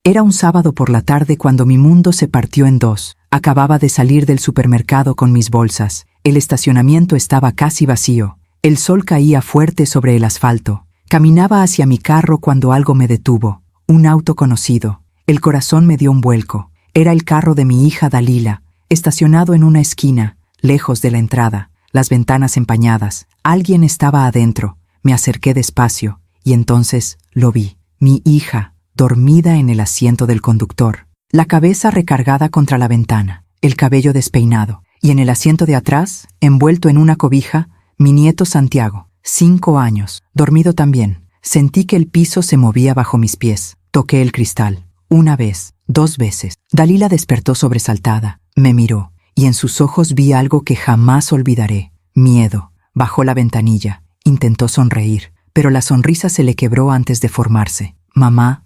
Era un sábado por la tarde cuando mi mundo se partió en dos. Acababa de salir del supermercado con mis bolsas. El estacionamiento estaba casi vacío. El sol caía fuerte sobre el asfalto. Caminaba hacia mi carro cuando algo me detuvo. Un auto conocido. El corazón me dio un vuelco. Era el carro de mi hija Dalila, estacionado en una esquina, lejos de la entrada, las ventanas empañadas. Alguien estaba adentro. Me acerqué despacio, y entonces lo vi. Mi hija, dormida en el asiento del conductor, la cabeza recargada contra la ventana, el cabello despeinado, y en el asiento de atrás, envuelto en una cobija, mi nieto Santiago, 5 años, dormido también. Sentí que el piso se movía bajo mis pies. Toqué el cristal. 1 vez, 2 veces. Dalila despertó sobresaltada. Me miró, y en sus ojos vi algo que jamás olvidaré. Miedo. Bajó la ventanilla. Intentó sonreír, pero la sonrisa se le quebró antes de formarse. «Mamá,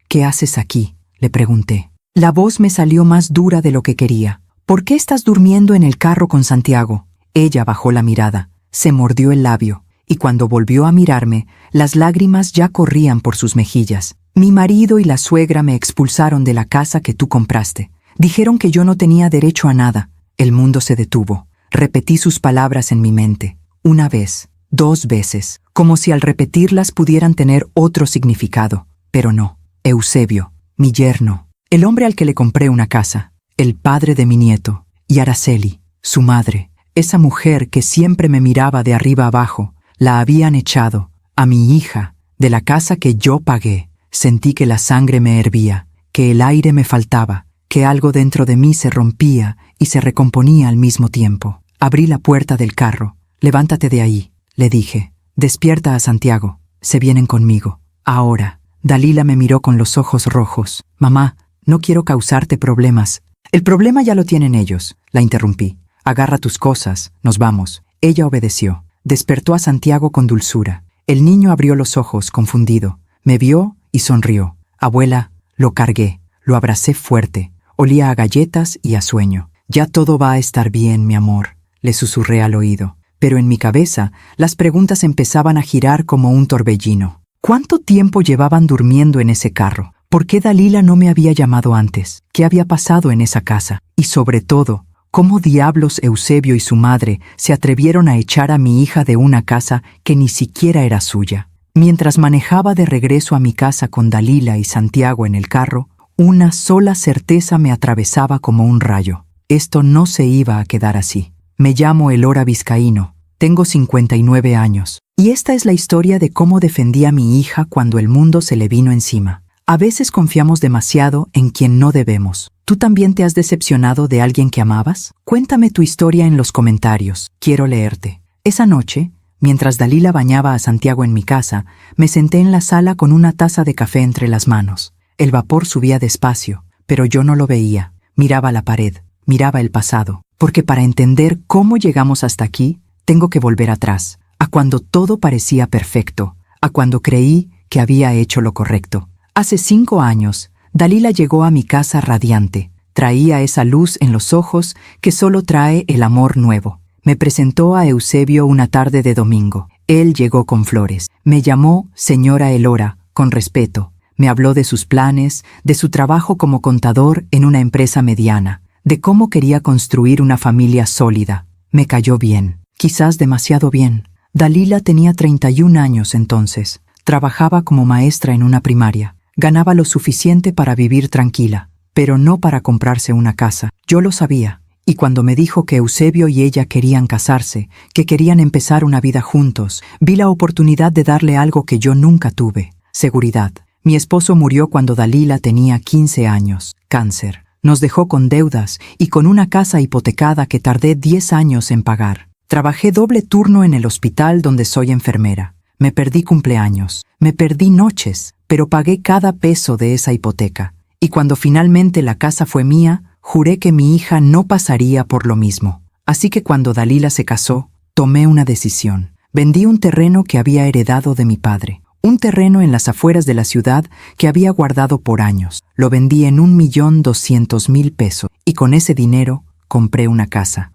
¿qué haces aquí?», le pregunté. La voz me salió más dura de lo que quería. «¿Por qué estás durmiendo en el carro con Santiago?». Ella bajó la mirada, se mordió el labio, y cuando volvió a mirarme, las lágrimas ya corrían por sus mejillas. «Mi marido y la suegra me expulsaron de la casa que tú compraste. Dijeron que yo no tenía derecho a nada». El mundo se detuvo. Repetí sus palabras en mi mente. 1 vez, 2 veces, como si al repetirlas pudieran tener otro significado. Pero no. Eusebio, mi yerno, el hombre al que le compré una casa, el padre de mi nieto, y Araceli, su madre, esa mujer que siempre me miraba de arriba abajo, la habían echado, a mi hija, de la casa que yo pagué. Sentí que la sangre me hervía, que el aire me faltaba, que algo dentro de mí se rompía y se recomponía al mismo tiempo. Abrí la puerta del carro. «Levántate de ahí», le dije. «Despierta a Santiago. Se vienen conmigo. Ahora». Dalila me miró con los ojos rojos. «Mamá, no quiero causarte problemas». «El problema ya lo tienen ellos», la interrumpí. «Agarra tus cosas, nos vamos». Ella obedeció. Despertó a Santiago con dulzura. El niño abrió los ojos, confundido. Me vio y sonrió. «Abuela», lo cargué, lo abracé fuerte. Olía a galletas y a sueño. «Ya todo va a estar bien, mi amor», le susurré al oído. Pero en mi cabeza, las preguntas empezaban a girar como un torbellino. ¿Cuánto tiempo llevaban durmiendo en ese carro? ¿Por qué Dalila no me había llamado antes? ¿Qué había pasado en esa casa? Y sobre todo, ¿cómo diablos Eusebio y su madre se atrevieron a echar a mi hija de una casa que ni siquiera era suya? Mientras manejaba de regreso a mi casa con Dalila y Santiago en el carro, una sola certeza me atravesaba como un rayo. Esto no se iba a quedar así. Me llamo Elora Vizcaíno, tengo 59 años, y esta es la historia de cómo defendí a mi hija cuando el mundo se le vino encima. A veces confiamos demasiado en quien no debemos. ¿Tú también te has decepcionado de alguien que amabas? Cuéntame tu historia en los comentarios, quiero leerte. Esa noche, mientras Dalila bañaba a Santiago en mi casa, me senté en la sala con una taza de café entre las manos. El vapor subía despacio, pero yo no lo veía. Miraba la pared, miraba el pasado. Porque para entender cómo llegamos hasta aquí, tengo que volver atrás, a cuando todo parecía perfecto, a cuando creí que había hecho lo correcto. Hace 5 años, Dalila llegó a mi casa radiante. Traía esa luz en los ojos que solo trae el amor nuevo. Me presentó a Eusebio una tarde de domingo. Él llegó con flores. Me llamó señora Elora, con respeto. Me habló de sus planes, de su trabajo como contador en una empresa mediana, de cómo quería construir una familia sólida. Me cayó bien, quizás demasiado bien. Dalila tenía 31 años entonces. Trabajaba como maestra en una primaria. Ganaba lo suficiente para vivir tranquila, pero no para comprarse una casa. Yo lo sabía, y cuando me dijo que Eusebio y ella querían casarse, que querían empezar una vida juntos, vi la oportunidad de darle algo que yo nunca tuve: seguridad. Mi esposo murió cuando Dalila tenía 15 años, cáncer. Nos dejó con deudas y con una casa hipotecada que tardé 10 años en pagar. Trabajé doble turno en el hospital donde soy enfermera. Me perdí cumpleaños, me perdí noches, pero pagué cada peso de esa hipoteca. Y cuando finalmente la casa fue mía, juré que mi hija no pasaría por lo mismo. Así que cuando Dalila se casó, tomé una decisión. Vendí un terreno que había heredado de mi padre. Un terreno en las afueras de la ciudad que había guardado por años. Lo vendí en 1.200.000 pesos y con ese dinero compré una casa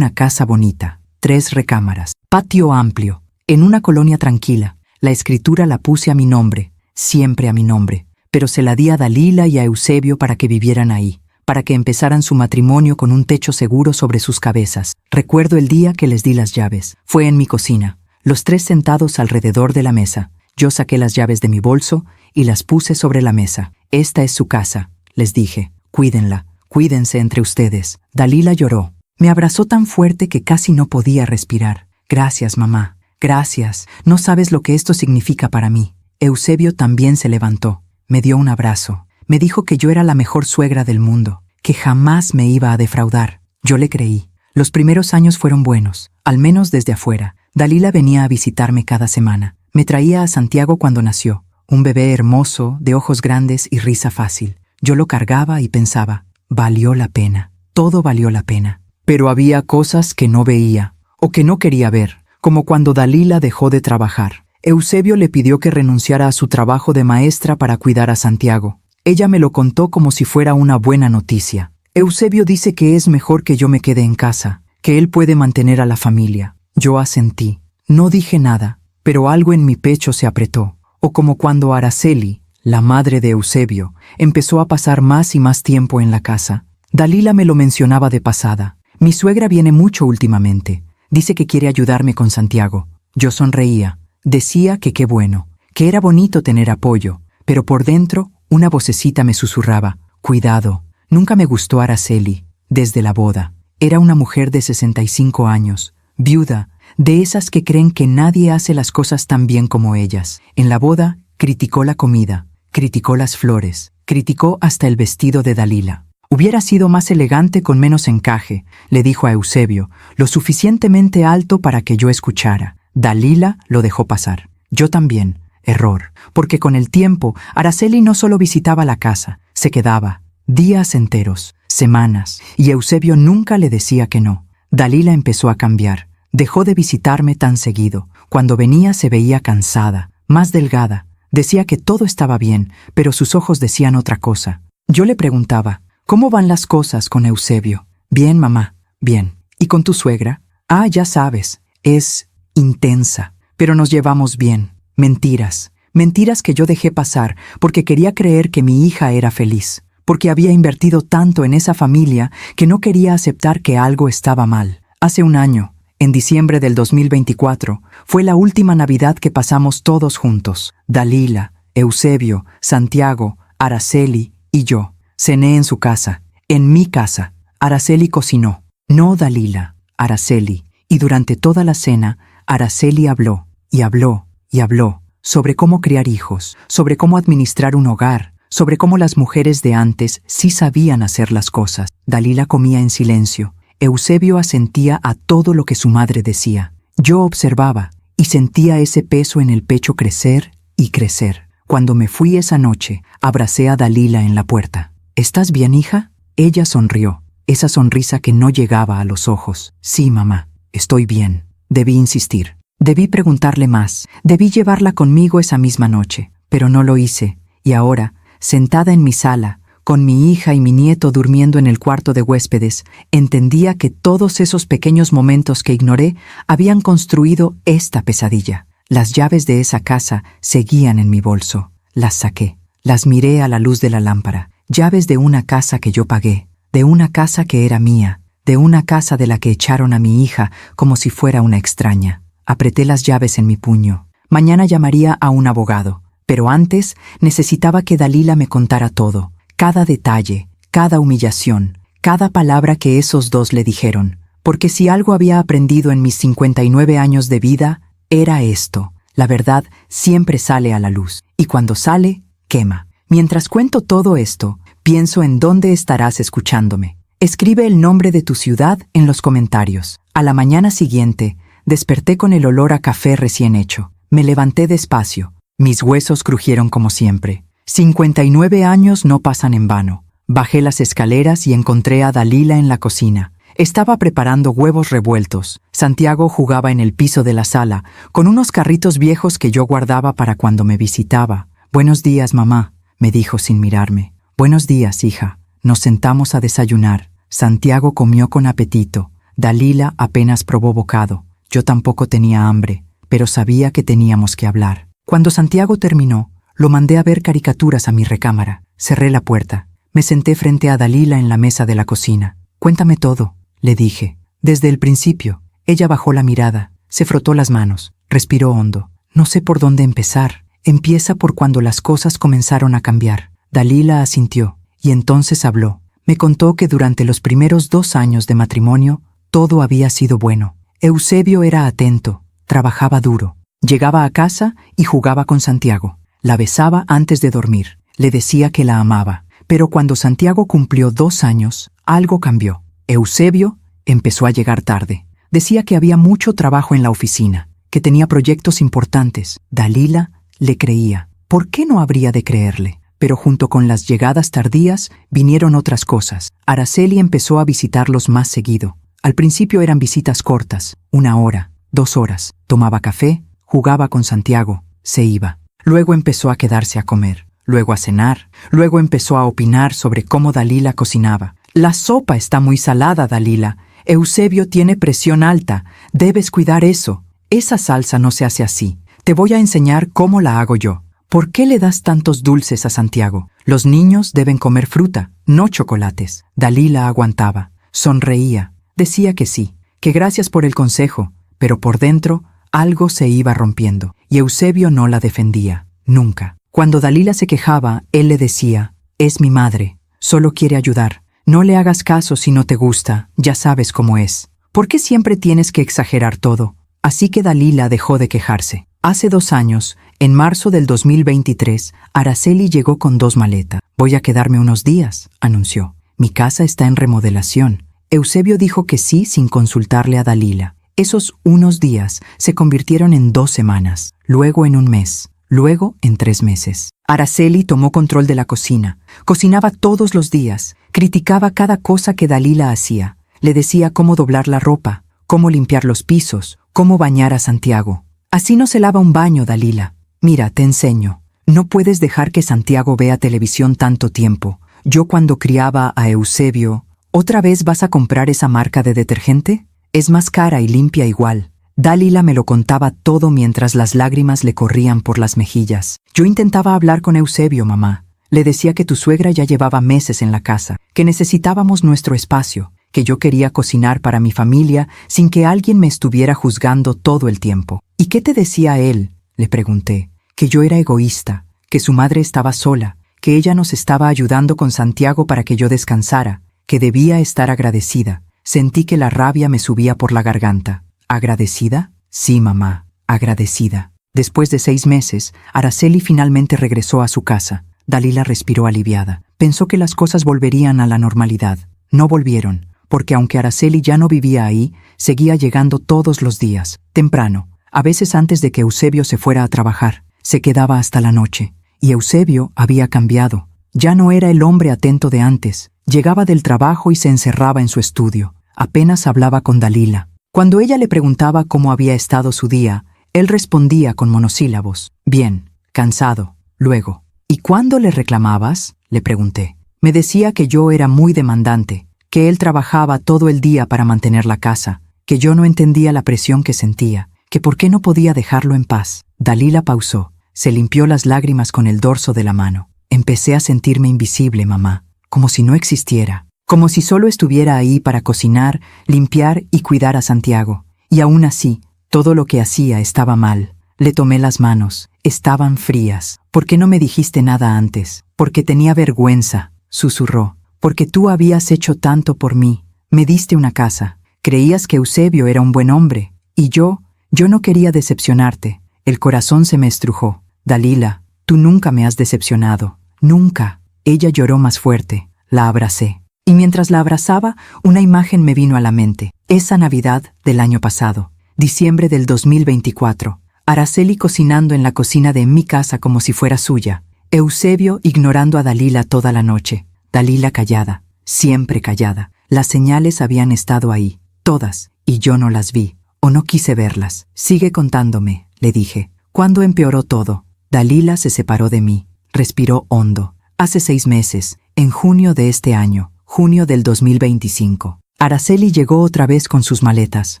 bonita, 3 recámaras, patio amplio, en una colonia tranquila. La escritura la puse a mi nombre, siempre a mi nombre, pero se la di a Dalila y a Eusebio para que vivieran ahí, para que empezaran su matrimonio con un techo seguro sobre sus cabezas. Recuerdo el día que les di las llaves. Fue en mi cocina, los tres sentados alrededor de la mesa. Yo saqué las llaves de mi bolso y las puse sobre la mesa. Esta es su casa, les dije. Cuídenla, cuídense entre ustedes. Dalila lloró. Me abrazó tan fuerte que casi no podía respirar. Gracias, mamá. Gracias. No sabes lo que esto significa para mí. Eusebio también se levantó. Me dio un abrazo. Me dijo que yo era la mejor suegra del mundo, que jamás me iba a defraudar. Yo le creí. Los primeros años fueron buenos, al menos desde afuera. Dalila venía a visitarme cada semana. Me traía a Santiago cuando nació, un bebé hermoso, de ojos grandes y risa fácil. Yo lo cargaba y pensaba, valió la pena. Todo valió la pena. Pero había cosas que no veía, o que no quería ver, como cuando Dalila dejó de trabajar. Eusebio le pidió que renunciara a su trabajo de maestra para cuidar a Santiago. Ella me lo contó como si fuera una buena noticia. Eusebio dice que es mejor que yo me quede en casa, que él puede mantener a la familia. Yo asentí. No dije nada, pero algo en mi pecho se apretó. O como cuando Araceli, la madre de Eusebio, empezó a pasar más y más tiempo en la casa. Dalila me lo mencionaba de pasada. Mi suegra viene mucho últimamente. Dice que quiere ayudarme con Santiago. Yo sonreía. Decía que qué bueno, que era bonito tener apoyo, pero por dentro una vocecita me susurraba, cuidado. Nunca me gustó Araceli, desde la boda. Era una mujer de 65 años, viuda, de esas que creen que nadie hace las cosas tan bien como ellas. En la boda, criticó la comida, criticó las flores, criticó hasta el vestido de Dalila. Hubiera sido más elegante con menos encaje, le dijo a Eusebio, lo suficientemente alto para que yo escuchara. Dalila lo dejó pasar. Yo también. Error. Porque con el tiempo, Araceli no solo visitaba la casa, se quedaba. Días enteros, semanas, y Eusebio nunca le decía que no. Dalila empezó a cambiar. Dejó de visitarme tan seguido. Cuando venía se veía cansada, más delgada. Decía que todo estaba bien, pero sus ojos decían otra cosa. Yo le preguntaba, ¿cómo van las cosas con Eusebio? Bien, mamá, bien. ¿Y con tu suegra? Ah, ya sabes, es intensa, pero nos llevamos bien. Mentiras. Mentiras que yo dejé pasar porque quería creer que mi hija era feliz, porque había invertido tanto en esa familia que no quería aceptar que algo estaba mal. Hace un año, en diciembre del 2024, fue la última Navidad que pasamos todos juntos. Dalila, Eusebio, Santiago, Araceli y yo. Cené en su casa, en mi casa. Araceli cocinó. No Dalila, Araceli. Y durante toda la cena, Araceli habló, y habló, y habló, sobre cómo criar hijos, sobre cómo administrar un hogar, sobre cómo las mujeres de antes sí sabían hacer las cosas. Dalila comía en silencio. Eusebio asentía a todo lo que su madre decía. Yo observaba, y sentía ese peso en el pecho crecer y crecer. Cuando me fui esa noche, abracé a Dalila en la puerta. ¿Estás bien, hija? Ella sonrió, esa sonrisa que no llegaba a los ojos. Sí, mamá. Estoy bien. Debí insistir. Debí preguntarle más. Debí llevarla conmigo esa misma noche. Pero no lo hice. Y ahora, sentada en mi sala, con mi hija y mi nieto durmiendo en el cuarto de huéspedes, entendía que todos esos pequeños momentos que ignoré habían construido esta pesadilla. Las llaves de esa casa seguían en mi bolso. Las saqué. Las miré a la luz de la lámpara. Llaves de una casa que yo pagué. De una casa que era mía. De una casa de la que echaron a mi hija como si fuera una extraña. Apreté las llaves en mi puño. Mañana llamaría a un abogado, pero antes necesitaba que Dalila me contara todo, cada detalle, cada humillación, cada palabra que esos dos le dijeron, porque si algo había aprendido en mis 59 años de vida, era esto. La verdad siempre sale a la luz, y cuando sale, quema. Mientras cuento todo esto, pienso en dónde estarás escuchándome. Escribe el nombre de tu ciudad en los comentarios. A la mañana siguiente, desperté con el olor a café recién hecho. Me levanté despacio. Mis huesos crujieron como siempre. 59 años no pasan en vano. Bajé las escaleras y encontré a Dalila en la cocina. Estaba preparando huevos revueltos. Santiago jugaba en el piso de la sala, con unos carritos viejos que yo guardaba para cuando me visitaba. «Buenos días, mamá», me dijo sin mirarme. «Buenos días, hija». Nos sentamos a desayunar. Santiago comió con apetito. Dalila apenas probó bocado. Yo tampoco tenía hambre, pero sabía que teníamos que hablar. Cuando Santiago terminó, Lo mandé a ver caricaturas a mi recámara. Cerré la puerta. Me senté frente a Dalila en la mesa de la cocina. «Cuéntame todo», le dije. Desde el principio. Ella bajó la mirada, se frotó las manos, respiró hondo. «No sé por dónde empezar. Empieza por cuando las cosas comenzaron a cambiar». Dalila asintió, y entonces habló. Me contó que durante los primeros 2 años de matrimonio, todo había sido bueno. Eusebio era atento, trabajaba duro. Llegaba a casa y jugaba con Santiago. La besaba antes de dormir. Le decía que la amaba. Pero cuando Santiago cumplió 2 años, algo cambió. Eusebio empezó a llegar tarde. Decía que había mucho trabajo en la oficina, que tenía proyectos importantes. Dalila le creía. ¿Por qué no habría de creerle? Pero junto con las llegadas tardías vinieron otras cosas. Araceli empezó a visitarlos más seguido. Al principio eran visitas cortas, 1 hora, 2 horas. Tomaba café, jugaba con Santiago, se iba. Luego empezó a quedarse a comer, luego a cenar, luego empezó a opinar sobre cómo Dalila cocinaba. «La sopa está muy salada, Dalila. Eusebio tiene presión alta. Debes cuidar eso. Esa salsa no se hace así. Te voy a enseñar cómo la hago yo. ¿Por qué le das tantos dulces a Santiago? Los niños deben comer fruta, no chocolates». Dalila aguantaba, sonreía, decía que sí, que gracias por el consejo, pero por dentro algo se iba rompiendo, y Eusebio no la defendía, nunca. Cuando Dalila se quejaba, él le decía: «Es mi madre, solo quiere ayudar. No le hagas caso si no te gusta, ya sabes cómo es. ¿Por qué siempre tienes que exagerar todo?». Así que Dalila dejó de quejarse. Hace 2 años, en marzo del 2023, Araceli llegó con 2 maletas. «Voy a quedarme unos días», anunció. «Mi casa está en remodelación». Eusebio dijo que sí sin consultarle a Dalila. Esos unos días se convirtieron en 2 semanas, luego en 1 mes, luego en 3 meses. Araceli tomó control de la cocina. Cocinaba todos los días. Criticaba cada cosa que Dalila hacía. Le decía cómo doblar la ropa, cómo limpiar los pisos, cómo bañar a Santiago. «Así no se lava un baño, Dalila. Mira, te enseño. No puedes dejar que Santiago vea televisión tanto tiempo. Yo cuando criaba a Eusebio, ¿otra vez vas a comprar esa marca de detergente? Es más cara y limpia igual». Dalila me lo contaba todo mientras las lágrimas le corrían por las mejillas. «Yo intentaba hablar con Eusebio, mamá. Le decía que tu suegra ya llevaba meses en la casa, que necesitábamos nuestro espacio, que yo quería cocinar para mi familia sin que alguien me estuviera juzgando todo el tiempo». «¿Y qué te decía él?», le pregunté. «Que yo era egoísta, que su madre estaba sola, que ella nos estaba ayudando con Santiago para que yo descansara, que debía estar agradecida». Sentí que la rabia me subía por la garganta. ¿Agradecida? Sí, mamá, agradecida. Después de 6 meses, Araceli finalmente regresó a su casa. Dalila respiró aliviada. Pensó que las cosas volverían a la normalidad. No volvieron, porque aunque Araceli ya no vivía ahí, seguía llegando todos los días, temprano, a veces antes de que Eusebio se fuera a trabajar. Se quedaba hasta la noche. Y Eusebio había cambiado. Ya no era el hombre atento de antes. Llegaba del trabajo y se encerraba en su estudio. Apenas hablaba con Dalila. Cuando ella le preguntaba cómo había estado su día, él respondía con monosílabos. «Bien, cansado». Luego, «¿Y cuándo le reclamabas?», le pregunté. Me decía que yo era muy demandante, que él trabajaba todo el día para mantener la casa, que yo no entendía la presión que sentía, que por qué no podía dejarlo en paz. Dalila pausó, se limpió las lágrimas con el dorso de la mano. «Empecé a sentirme invisible, mamá, como si no existiera, como si solo estuviera ahí para cocinar, limpiar y cuidar a Santiago. Y aún así, todo lo que hacía estaba mal». Le tomé las manos, estaban frías. «¿Por qué no me dijiste nada antes?». «Porque tenía vergüenza», susurró. «Porque tú habías hecho tanto por mí. Me diste una casa. Creías que Eusebio era un buen hombre. Y yo no quería decepcionarte». El corazón se me estrujó. «Dalila, tú nunca me has decepcionado. Nunca». Ella lloró más fuerte. La abracé. Y mientras la abrazaba, una imagen me vino a la mente. Esa Navidad del año pasado, diciembre del 2024. Araceli cocinando en la cocina de mi casa como si fuera suya. Eusebio ignorando a Dalila toda la noche. Dalila callada, siempre callada. Las señales habían estado ahí, todas, y yo no las vi, o no quise verlas. «Sigue contándome», le dije. «¿Cuándo empeoró todo?». Dalila se separó de mí. Respiró hondo. «Hace 6 meses, en junio de este año, junio del 2025. Araceli llegó otra vez con sus maletas.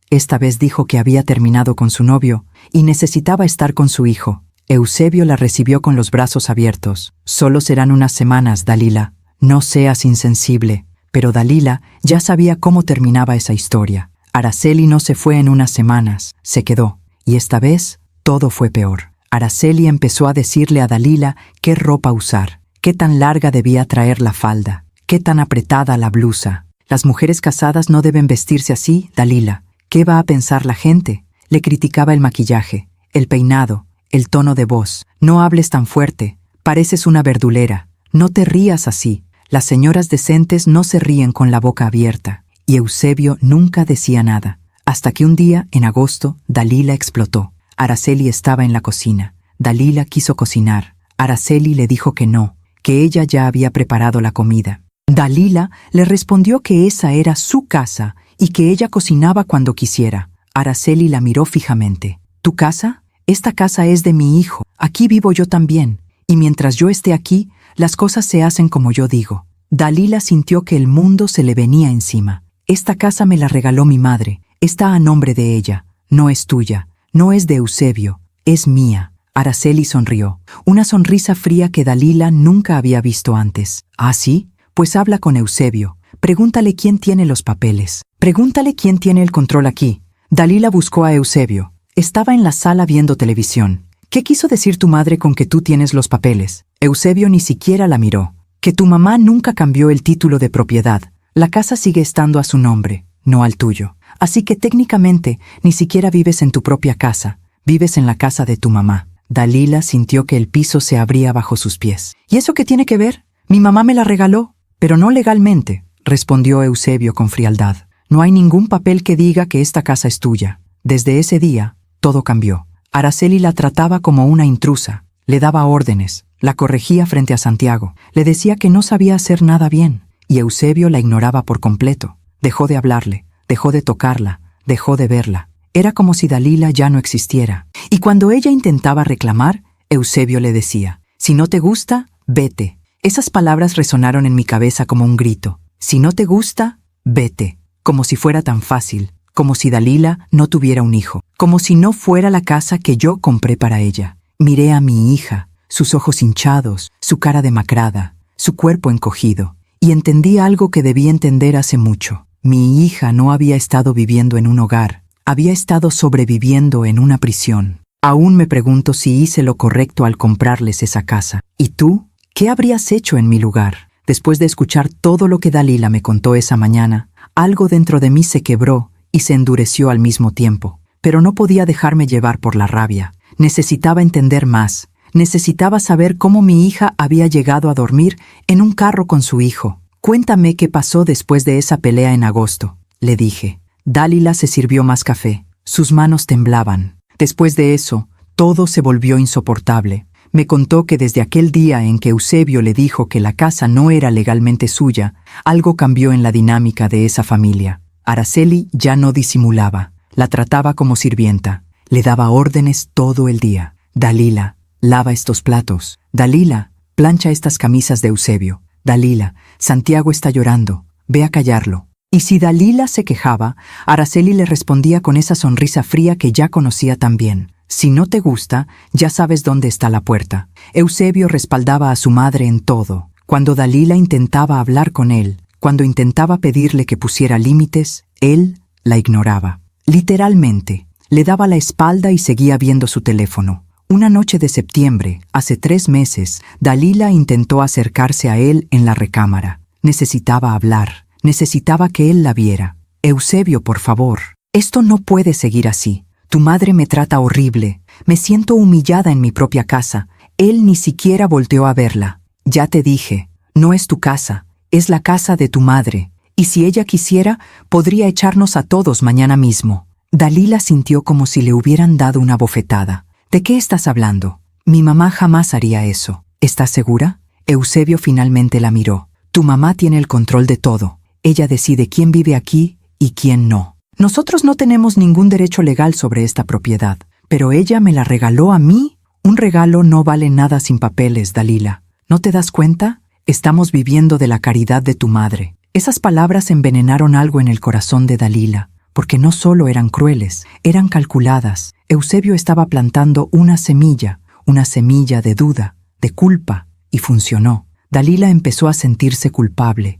Esta vez dijo que había terminado con su novio y necesitaba estar con su hijo. Eusebio la recibió con los brazos abiertos. Solo serán unas semanas, Dalila. No seas insensible. Pero Dalila ya sabía cómo terminaba esa historia. Araceli no se fue en unas semanas, se quedó. Y esta vez todo fue peor. Araceli empezó a decirle a Dalila qué ropa usar, qué tan larga debía traer la falda, qué tan apretada la blusa. Las mujeres casadas no deben vestirse así, Dalila. ¿Qué va a pensar la gente? Le criticaba el maquillaje, el peinado, el tono de voz. No hables tan fuerte, pareces una verdulera. No te rías así. Las señoras decentes no se ríen con la boca abierta. Y Eusebio nunca decía nada. Hasta que un día, en agosto, Dalila explotó. Araceli estaba en la cocina. Dalila quiso cocinar. Araceli le dijo que no, que ella ya había preparado la comida. Dalila le respondió que esa era su casa y que ella cocinaba cuando quisiera. Araceli la miró fijamente. ¿Tu casa? Esta casa es de mi hijo. Aquí vivo yo también. Y mientras yo esté aquí, las cosas se hacen como yo digo. Dalila sintió que el mundo se le venía encima. Esta casa me la regaló mi madre. Está a nombre de ella. No es tuya. No es de Eusebio. Es mía. Araceli sonrió. Una sonrisa fría que Dalila nunca había visto antes. ¿Ah, sí? Pues habla con Eusebio. Pregúntale quién tiene los papeles. Pregúntale quién tiene el control aquí. Dalila buscó a Eusebio. Estaba en la sala viendo televisión. ¿Qué quiso decir tu madre con que tú tienes los papeles? Eusebio ni siquiera la miró. Que tu mamá nunca cambió el título de propiedad. La casa sigue estando a su nombre, no al tuyo. Así que técnicamente ni siquiera vives en tu propia casa. Vives en la casa de tu mamá. Dalila sintió que el piso se abría bajo sus pies. ¿Y eso qué tiene que ver? Mi mamá me la regaló, pero no legalmente, respondió Eusebio con frialdad. No hay ningún papel que diga que esta casa es tuya. Desde ese día, todo cambió. Araceli la trataba como una intrusa. Le daba órdenes, la corregía frente a Santiago, le decía que no sabía hacer nada bien, y Eusebio la ignoraba por completo. Dejó de hablarle, dejó de tocarla, dejó de verla. Era como si Dalila ya no existiera. Y cuando ella intentaba reclamar, Eusebio le decía, «Si no te gusta, vete». Esas palabras resonaron en mi cabeza como un grito. «Si no te gusta, vete». Como si fuera tan fácil, como si Dalila no tuviera un hijo, como si no fuera la casa que yo compré para ella. Miré a mi hija, sus ojos hinchados, su cara demacrada, su cuerpo encogido, y entendí algo que debí entender hace mucho. Mi hija no había estado viviendo en un hogar, había estado sobreviviendo en una prisión. Aún me pregunto si hice lo correcto al comprarles esa casa. ¿Y tú? ¿Qué habrías hecho en mi lugar? Después de escuchar todo lo que Dalila me contó esa mañana, algo dentro de mí se quebró y se endureció al mismo tiempo. Pero no podía dejarme llevar por la rabia. Necesitaba entender más. Necesitaba saber cómo mi hija había llegado a dormir en un carro con su hijo. «Cuéntame qué pasó después de esa pelea en agosto», le dije. Dalila se sirvió más café. Sus manos temblaban. Después de eso, todo se volvió insoportable. Me contó que desde aquel día en que Eusebio le dijo que la casa no era legalmente suya, algo cambió en la dinámica de esa familia. Araceli ya no disimulaba. La trataba como sirvienta. Le daba órdenes todo el día. «Dalila, lava estos platos. Dalila, plancha estas camisas de Eusebio. Dalila, Santiago está llorando. Ve a callarlo». Y si Dalila se quejaba, Araceli le respondía con esa sonrisa fría que ya conocía tan bien. «Si no te gusta, ya sabes dónde está la puerta». Eusebio respaldaba a su madre en todo. Cuando Dalila intentaba hablar con él, cuando intentaba pedirle que pusiera límites, él la ignoraba. Literalmente, le daba la espalda y seguía viendo su teléfono. Una noche de septiembre, hace 3 meses, Dalila intentó acercarse a él en la recámara. Necesitaba hablar, necesitaba que él la viera. «Eusebio, por favor, esto no puede seguir así. Tu madre me trata horrible. Me siento humillada en mi propia casa». Él ni siquiera volteó a verla. «Ya te dije, no es tu casa, es la casa de tu madre. Y si ella quisiera, podría echarnos a todos mañana mismo». Dalila sintió como si le hubieran dado una bofetada. «¿De qué estás hablando? Mi mamá jamás haría eso». «¿Estás segura?» Eusebio finalmente la miró. «Tu mamá tiene el control de todo. Ella decide quién vive aquí y quién no. Nosotros no tenemos ningún derecho legal sobre esta propiedad, pero ella me la regaló a mí». «Un regalo no vale nada sin papeles, Dalila. ¿No te das cuenta? Estamos viviendo de la caridad de tu madre». Esas palabras envenenaron algo en el corazón de Dalila, porque no solo eran crueles, eran calculadas. Eusebio estaba plantando una semilla, una semilla de duda, de culpa, y funcionó. Dalila empezó a sentirse culpable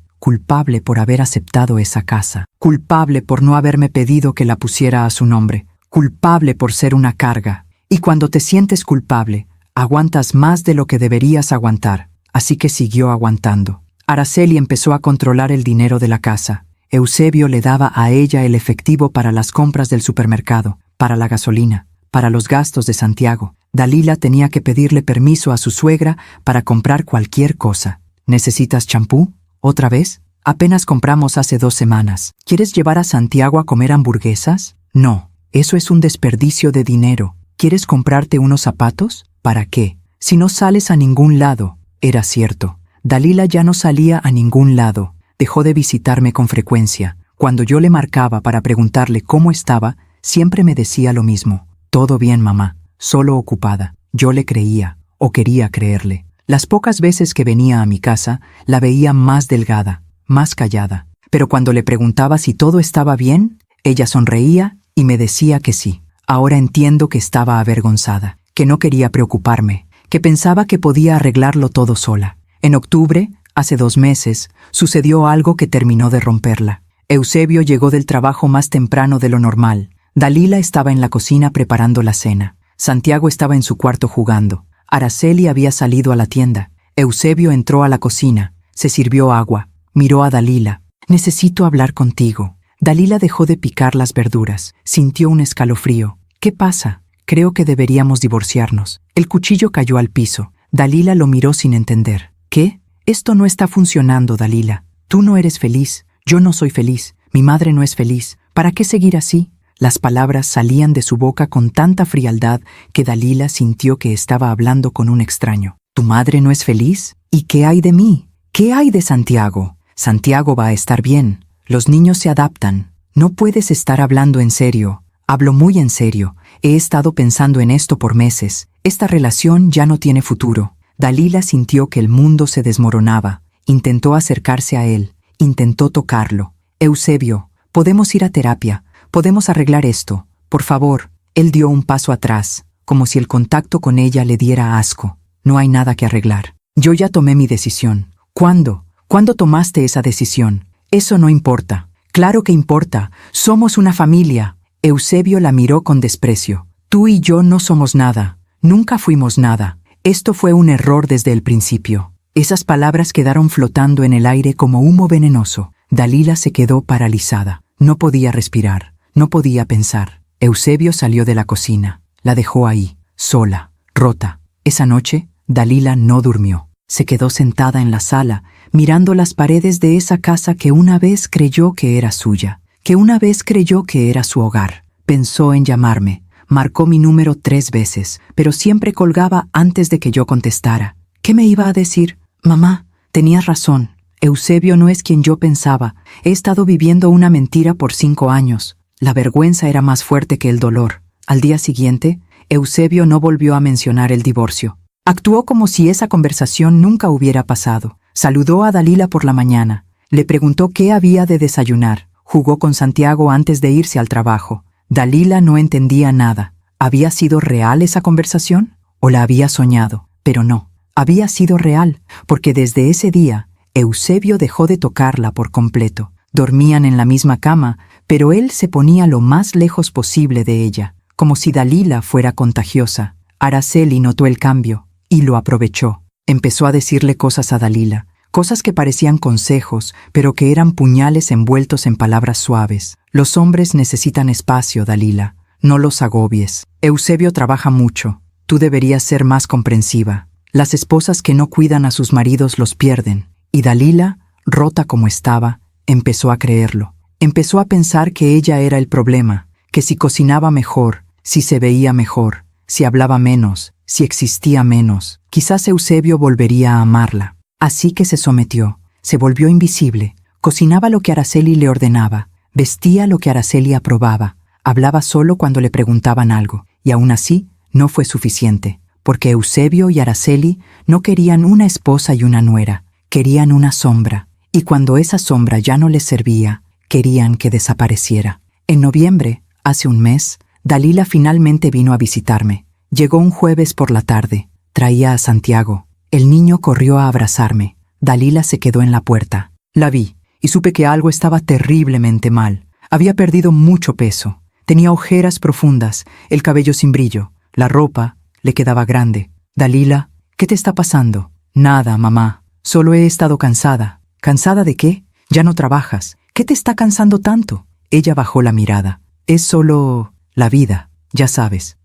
por haber aceptado esa casa, culpable por no haberme pedido que la pusiera a su nombre, culpable por ser una carga. Y cuando te sientes culpable, aguantas más de lo que deberías aguantar. Así que siguió aguantando. Araceli empezó a controlar el dinero de la casa. Eusebio le daba a ella el efectivo para las compras del supermercado, para la gasolina, para los gastos de Santiago. Dalila tenía que pedirle permiso a su suegra para comprar cualquier cosa. ¿Necesitas champú? ¿Otra vez? Apenas compramos hace 2 semanas. ¿Quieres llevar a Santiago a comer hamburguesas? No, eso es un desperdicio de dinero. ¿Quieres comprarte unos zapatos? ¿Para qué? Si no sales a ningún lado. Era cierto. Dalila ya no salía a ningún lado. Dejó de visitarme con frecuencia. Cuando yo le marcaba para preguntarle cómo estaba, siempre me decía lo mismo. Todo bien, mamá. Solo ocupada. Yo le creía, o quería creerle. Las pocas veces que venía a mi casa, la veía más delgada, más callada. Pero cuando le preguntaba si todo estaba bien, ella sonreía y me decía que sí. Ahora entiendo que estaba avergonzada, que no quería preocuparme, que pensaba que podía arreglarlo todo sola. En octubre, hace 2 meses, sucedió algo que terminó de romperla. Eusebio llegó del trabajo más temprano de lo normal. Dalila estaba en la cocina preparando la cena. Santiago estaba en su cuarto jugando. Araceli había salido a la tienda. Eusebio entró a la cocina, se sirvió agua, miró a Dalila. «Necesito hablar contigo». Dalila dejó de picar las verduras, sintió un escalofrío. «¿Qué pasa? Creo que deberíamos divorciarnos». El cuchillo cayó al piso. Dalila lo miró sin entender. «¿Qué? Esto no está funcionando, Dalila. Tú no eres feliz, yo no soy feliz, mi madre no es feliz. ¿Para qué seguir así?» Las palabras salían de su boca con tanta frialdad que Dalila sintió que estaba hablando con un extraño. ¿Tu madre no es feliz? ¿Y qué hay de mí? ¿Qué hay de Santiago? Santiago va a estar bien. Los niños se adaptan. No puedes estar hablando en serio. Hablo muy en serio. He estado pensando en esto por meses. Esta relación ya no tiene futuro. Dalila sintió que el mundo se desmoronaba. Intentó acercarse a él. Intentó tocarlo. «Eusebio, podemos ir a terapia. Podemos arreglar esto. Por favor». Él dio un paso atrás, como si el contacto con ella le diera asco. «No hay nada que arreglar. Yo ya tomé mi decisión». «¿Cuándo? ¿Cuándo tomaste esa decisión?» «Eso no importa». «Claro que importa. Somos una familia». Eusebio la miró con desprecio. «Tú y yo no somos nada. Nunca fuimos nada. Esto fue un error desde el principio». Esas palabras quedaron flotando en el aire como humo venenoso. Dalila se quedó paralizada. No podía respirar. No podía pensar. Eusebio salió de la cocina. La dejó ahí, sola, rota. Esa noche, Dalila no durmió. Se quedó sentada en la sala, mirando las paredes de esa casa que una vez creyó que era suya, que una vez creyó que era su hogar. Pensó en llamarme. Marcó mi número 3 veces, pero siempre colgaba antes de que yo contestara. ¿Qué me iba a decir? «Mamá, tenías razón. Eusebio no es quien yo pensaba. He estado viviendo una mentira por 5 años». La vergüenza era más fuerte que el dolor. Al día siguiente, Eusebio no volvió a mencionar el divorcio. Actuó como si esa conversación nunca hubiera pasado. Saludó a Dalila por la mañana. Le preguntó qué había de desayunar. Jugó con Santiago antes de irse al trabajo. Dalila no entendía nada. ¿Había sido real esa conversación? ¿O la había soñado? Pero no, había sido real, porque desde ese día, Eusebio dejó de tocarla por completo. Dormían en la misma cama, pero él se ponía lo más lejos posible de ella, como si Dalila fuera contagiosa. Araceli notó el cambio y lo aprovechó. Empezó a decirle cosas a Dalila, cosas que parecían consejos, pero que eran puñales envueltos en palabras suaves. «Los hombres necesitan espacio, Dalila. No los agobies. Eusebio trabaja mucho. Tú deberías ser más comprensiva. Las esposas que no cuidan a sus maridos los pierden». Y Dalila, rota como estaba, empezó a creerlo. Empezó a pensar que ella era el problema, que si cocinaba mejor, si se veía mejor, si hablaba menos, si existía menos, quizás Eusebio volvería a amarla. Así que se sometió, se volvió invisible, cocinaba lo que Araceli le ordenaba, vestía lo que Araceli aprobaba, hablaba solo cuando le preguntaban algo, y aún así no fue suficiente, porque Eusebio y Araceli no querían una esposa y una nuera, querían una sombra, y cuando esa sombra ya no les servía, querían que desapareciera. En noviembre, hace un mes, Dalila finalmente vino a visitarme. Llegó un jueves por la tarde. Traía a Santiago. El niño corrió a abrazarme. Dalila se quedó en la puerta. La vi y supe que algo estaba terriblemente mal. Había perdido mucho peso. Tenía ojeras profundas, el cabello sin brillo. La ropa le quedaba grande. Dalila, ¿qué te está pasando? Nada, mamá. Solo he estado cansada. ¿Cansada de qué? Ya no trabajas. ¿Qué te está cansando tanto? Ella bajó la mirada. Es solo la vida, ya sabes.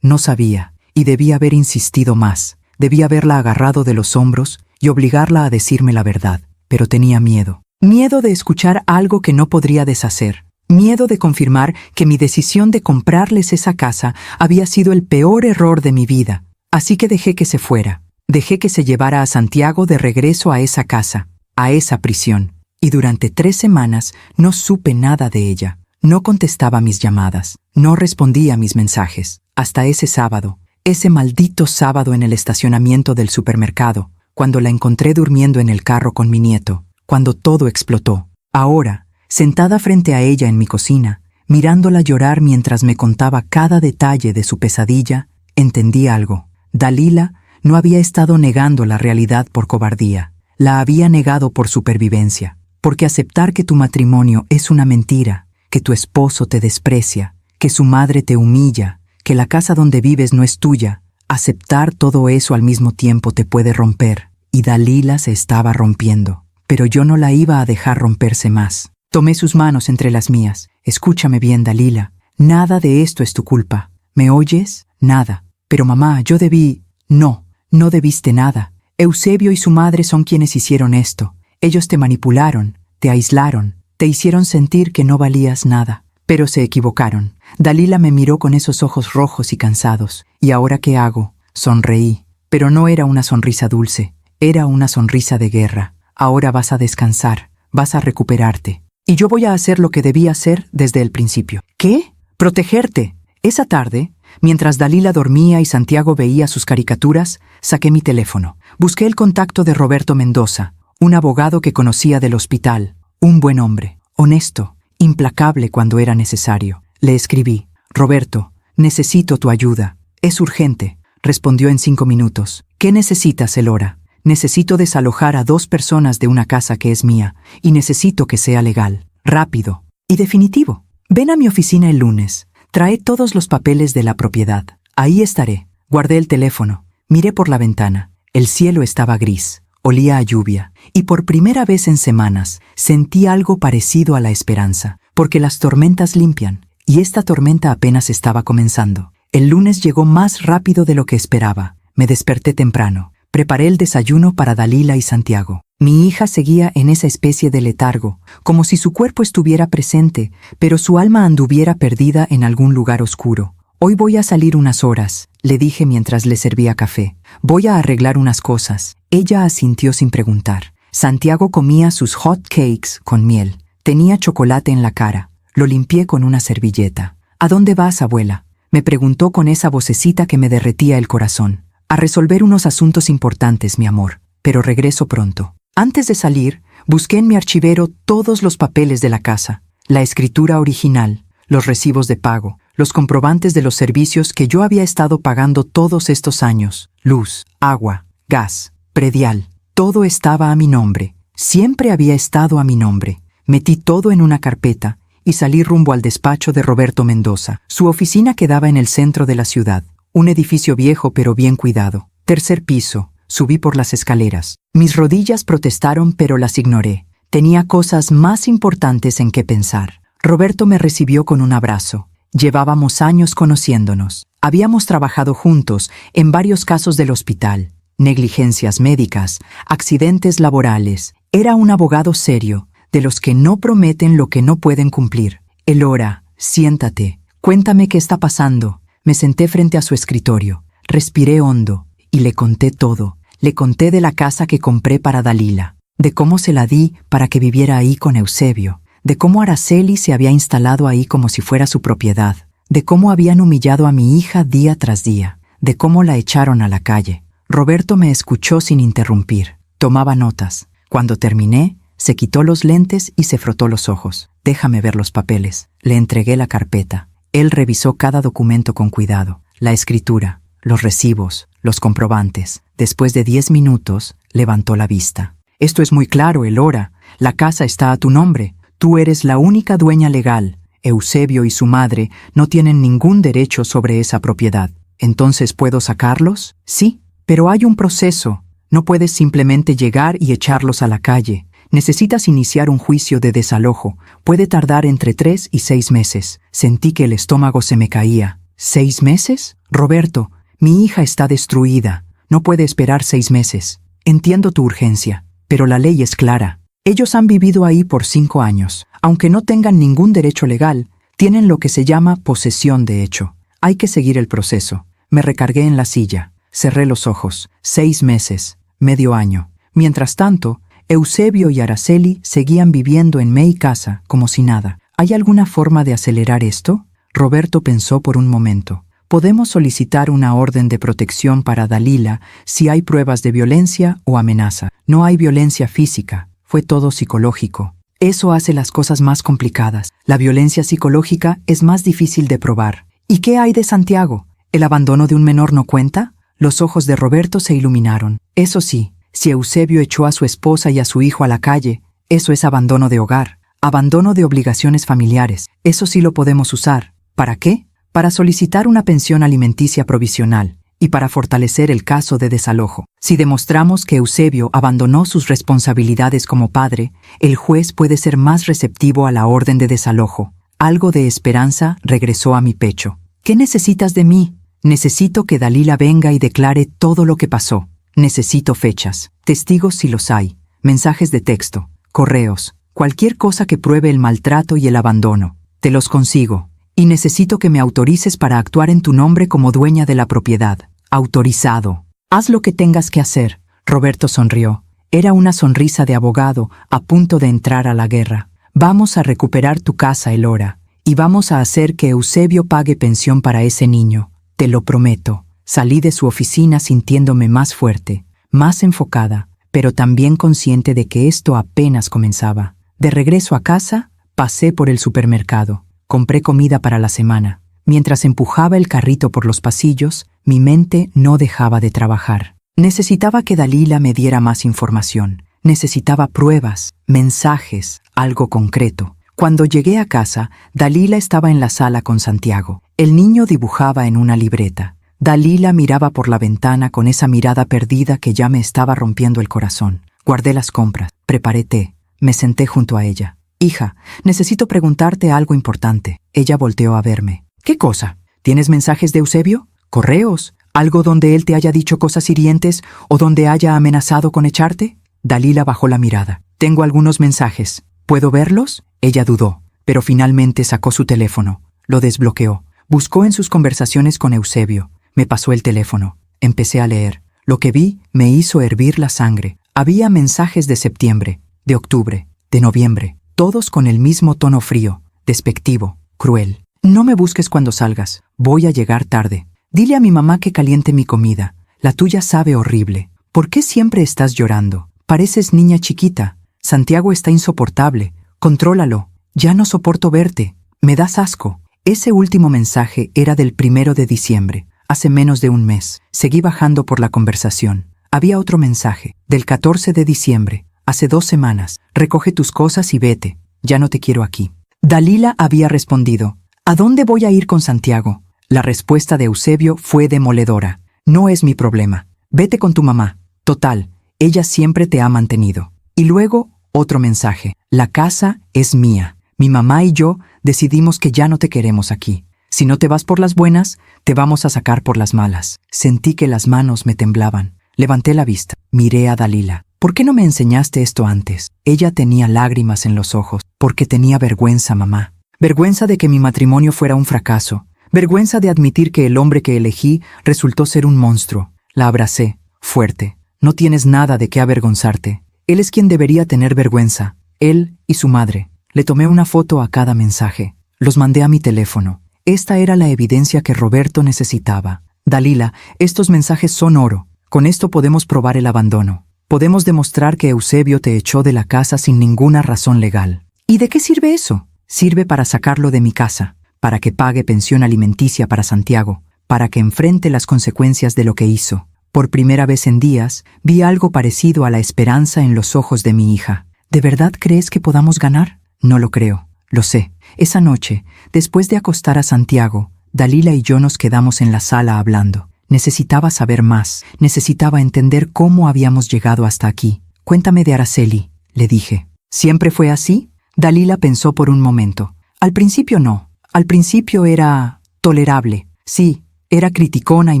No sabía. Y debía haber insistido más. Debía haberla agarrado de los hombros y obligarla a decirme la verdad. Pero tenía miedo. Miedo de escuchar algo que no podría deshacer. Miedo de confirmar que mi decisión de comprarles esa casa había sido el peor error de mi vida. Así que dejé que se fuera. Dejé que se llevara a Santiago de regreso a esa casa, a esa prisión. Y durante 3 semanas no supe nada de ella. No contestaba mis llamadas. No respondía mis mensajes. Hasta ese sábado. Ese maldito sábado en el estacionamiento del supermercado, cuando la encontré durmiendo en el carro con mi nieto, cuando todo explotó. Ahora, sentada frente a ella en mi cocina, mirándola llorar mientras me contaba cada detalle de su pesadilla, entendí algo. Dalila no había estado negando la realidad por cobardía. La había negado por supervivencia. Porque aceptar que tu matrimonio es una mentira, que tu esposo te desprecia, que su madre te humilla, que la casa donde vives no es tuya, aceptar todo eso al mismo tiempo te puede romper. Y Dalila se estaba rompiendo. Pero yo no la iba a dejar romperse más. Tomé sus manos entre las mías. Escúchame bien, Dalila. Nada de esto es tu culpa. ¿Me oyes? Nada. Pero mamá, yo debí... No debiste nada. Eusebio y su madre son quienes hicieron esto. Ellos te manipularon, te aislaron, te hicieron sentir que no valías nada. Pero se equivocaron. Dalila me miró con esos ojos rojos y cansados. ¿Y ahora qué hago? Sonreí. Pero no era una sonrisa dulce. Era una sonrisa de guerra. Ahora vas a descansar. Vas a recuperarte. Y yo voy a hacer lo que debí hacer desde el principio. ¿Qué? Protegerte. Esa tarde, mientras Dalila dormía y Santiago veía sus caricaturas, saqué mi teléfono. Busqué el contacto de Roberto Mendoza, un abogado que conocía del hospital. Un buen hombre. Honesto. Implacable cuando era necesario. Le escribí: Roberto, necesito tu ayuda. Es urgente. Respondió en 5 minutos. ¿Qué necesitas, Elora? Necesito desalojar a 2 personas de una casa que es mía y necesito que sea legal, rápido y definitivo. Ven a mi oficina el lunes. Trae todos los papeles de la propiedad. Ahí estaré. Guardé el teléfono. Miré por la ventana. El cielo estaba gris. Olía a lluvia, y por primera vez en semanas sentí algo parecido a la esperanza, porque las tormentas limpian, y esta tormenta apenas estaba comenzando. El lunes llegó más rápido de lo que esperaba. Me desperté temprano. Preparé el desayuno para Dalila y Santiago. Mi hija seguía en esa especie de letargo, como si su cuerpo estuviera presente, pero su alma anduviera perdida en algún lugar oscuro. Hoy voy a salir unas horas, le dije mientras le servía café. Voy a arreglar unas cosas. Ella asintió sin preguntar. Santiago comía sus hot cakes con miel. Tenía chocolate en la cara. Lo limpié con una servilleta. ¿A dónde vas, abuela?, me preguntó con esa vocecita que me derretía el corazón. A resolver unos asuntos importantes, mi amor, pero regreso pronto. Antes de salir, busqué en mi archivero todos los papeles de la casa, la escritura original, los recibos de pago, los comprobantes de los servicios que yo había estado pagando todos estos años: luz, agua, gas, predial. Todo estaba a mi nombre. Siempre había estado a mi nombre. Metí todo en una carpeta y salí rumbo al despacho de Roberto Mendoza. Su oficina quedaba en el centro de la ciudad. Un edificio viejo pero bien cuidado. 3er piso. Subí por las escaleras. Mis rodillas protestaron, pero las ignoré. Tenía cosas más importantes en que pensar. Roberto me recibió con un abrazo. Llevábamos años conociéndonos. Habíamos trabajado juntos en varios casos del hospital. Negligencias médicas, accidentes laborales. Era un abogado serio, de los que no prometen lo que no pueden cumplir. Elora, siéntate. Cuéntame qué está pasando. Me senté frente a su escritorio. Respiré hondo y le conté todo. Le conté de la casa que compré para Dalila, de cómo se la di para que viviera ahí con Eusebio, de cómo Araceli se había instalado ahí como si fuera su propiedad, de cómo habían humillado a mi hija día tras día, de cómo la echaron a la calle. Roberto me escuchó sin interrumpir. Tomaba notas. Cuando terminé, se quitó los lentes y se frotó los ojos. Déjame ver los papeles. Le entregué la carpeta. Él revisó cada documento con cuidado. la escritura, los recibos, los comprobantes. Después de 10 minutos, levantó la vista. Esto es muy claro, Elora. La casa está a tu nombre. Tú eres la única dueña legal. Eusebio y su madre no tienen ningún derecho sobre esa propiedad. ¿Entonces puedo sacarlos? Sí, pero hay un proceso. No puedes simplemente llegar y echarlos a la calle. Necesitas iniciar un juicio de desalojo. Puede tardar entre 3 y 6 meses. Sentí que el estómago se me caía. ¿6 meses? Roberto, mi hija está destruida. No puede esperar 6 meses. Entiendo tu urgencia, pero la ley es clara. Ellos han vivido ahí por 5 años. Aunque no tengan ningún derecho legal, tienen lo que se llama posesión de hecho. Hay que seguir el proceso. Me recargué en la silla. Cerré los ojos. 6 meses. Medio año. Mientras tanto, Eusebio y Araceli seguían viviendo en mi casa como si nada. ¿Hay alguna forma de acelerar esto? Roberto pensó por un momento. Podemos solicitar una orden de protección para Dalila si hay pruebas de violencia o amenaza. No hay violencia física. Fue todo psicológico. Eso hace las cosas más complicadas. La violencia psicológica es más difícil de probar. ¿Y qué hay de Santiago? ¿El abandono de un menor no cuenta? Los ojos de Roberto se iluminaron. Eso sí, si Eusebio echó a su esposa y a su hijo a la calle, eso es abandono de hogar, abandono de obligaciones familiares. Eso sí lo podemos usar. ¿Para qué? Para solicitar una pensión alimenticia provisional y para fortalecer el caso de desalojo. Si demostramos que Eusebio abandonó sus responsabilidades como padre, el juez puede ser más receptivo a la orden de desalojo. Algo de esperanza regresó a mi pecho. ¿Qué necesitas de mí? Necesito que Dalila venga y declare todo lo que pasó. Necesito fechas, testigos si los hay, mensajes de texto, correos, cualquier cosa que pruebe el maltrato y el abandono. Te los consigo. Y necesito que me autorices para actuar en tu nombre como dueña de la propiedad. Autorizado. Haz lo que tengas que hacer. Roberto sonrió. Era una sonrisa de abogado a punto de entrar a la guerra. Vamos a recuperar tu casa, Elora, y vamos a hacer que Eusebio pague pensión para ese niño. Te lo prometo. Salí de su oficina sintiéndome más fuerte, más enfocada, pero también consciente de que esto apenas comenzaba. De regreso a casa, pasé por el supermercado. Compré comida para la semana. Mientras empujaba el carrito por los pasillos, mi mente no dejaba de trabajar. Necesitaba que Dalila me diera más información. Necesitaba pruebas, mensajes, algo concreto. Cuando llegué a casa, Dalila estaba en la sala con Santiago. El niño dibujaba en una libreta. Dalila miraba por la ventana con esa mirada perdida que ya me estaba rompiendo el corazón. Guardé las compras, preparé té, me senté junto a ella. Hija, necesito preguntarte algo importante. Ella volteó a verme. ¿Qué cosa? ¿Tienes mensajes de Eusebio? ¿Correos? ¿Algo donde él te haya dicho cosas hirientes o donde haya amenazado con echarte? Dalila bajó la mirada. Tengo algunos mensajes. ¿Puedo verlos? Ella dudó, pero finalmente sacó su teléfono. Lo desbloqueó. Buscó en sus conversaciones con Eusebio. Me pasó el teléfono. Empecé a leer. Lo que vi me hizo hervir la sangre. Había mensajes de septiembre, de octubre, de noviembre. Todos con el mismo tono frío, despectivo, cruel. No me busques cuando salgas. Voy a llegar tarde. Dile a mi mamá que caliente mi comida. La tuya sabe horrible. ¿Por qué siempre estás llorando? Pareces niña chiquita. Santiago está insoportable. Contrólalo. Ya no soporto verte. Me das asco. Ese último mensaje era del 1 de diciembre, hace menos de un mes. Seguí bajando por la conversación. Había otro mensaje, del 14 de diciembre. Hace 2 semanas. Recoge tus cosas y vete. Ya no te quiero aquí. Dalila había respondido. ¿A dónde voy a ir con Santiago? La respuesta de Eusebio fue demoledora. No es mi problema. Vete con tu mamá. Total, ella siempre te ha mantenido. Y luego, otro mensaje. La casa es mía. Mi mamá y yo decidimos que ya no te queremos aquí. Si no te vas por las buenas, te vamos a sacar por las malas. Sentí que las manos me temblaban. Levanté la vista. Miré a Dalila. ¿Por qué no me enseñaste esto antes? Ella tenía lágrimas en los ojos, porque tenía vergüenza, mamá. Vergüenza de que mi matrimonio fuera un fracaso. Vergüenza de admitir que el hombre que elegí resultó ser un monstruo. La abracé, fuerte. No tienes nada de qué avergonzarte. Él es quien debería tener vergüenza. Él y su madre. Le tomé una foto a cada mensaje. Los mandé a mi teléfono. Esta era la evidencia que Roberto necesitaba. Dalila, estos mensajes son oro. Con esto podemos probar el abandono. Podemos demostrar que Eusebio te echó de la casa sin ninguna razón legal. ¿Y de qué sirve eso? Sirve para sacarlo de mi casa, para que pague pensión alimenticia para Santiago, para que enfrente las consecuencias de lo que hizo. Por primera vez en días, vi algo parecido a la esperanza en los ojos de mi hija. ¿De verdad crees que podamos ganar? No lo creo, lo sé. Esa noche, después de acostar a Santiago, Dalila y yo nos quedamos en la sala hablando. Necesitaba saber más, necesitaba entender cómo habíamos llegado hasta aquí. Cuéntame de Araceli, le dije. ¿Siempre fue así? Dalila pensó por un momento. Al principio no. Al principio era tolerable. Sí, era criticona y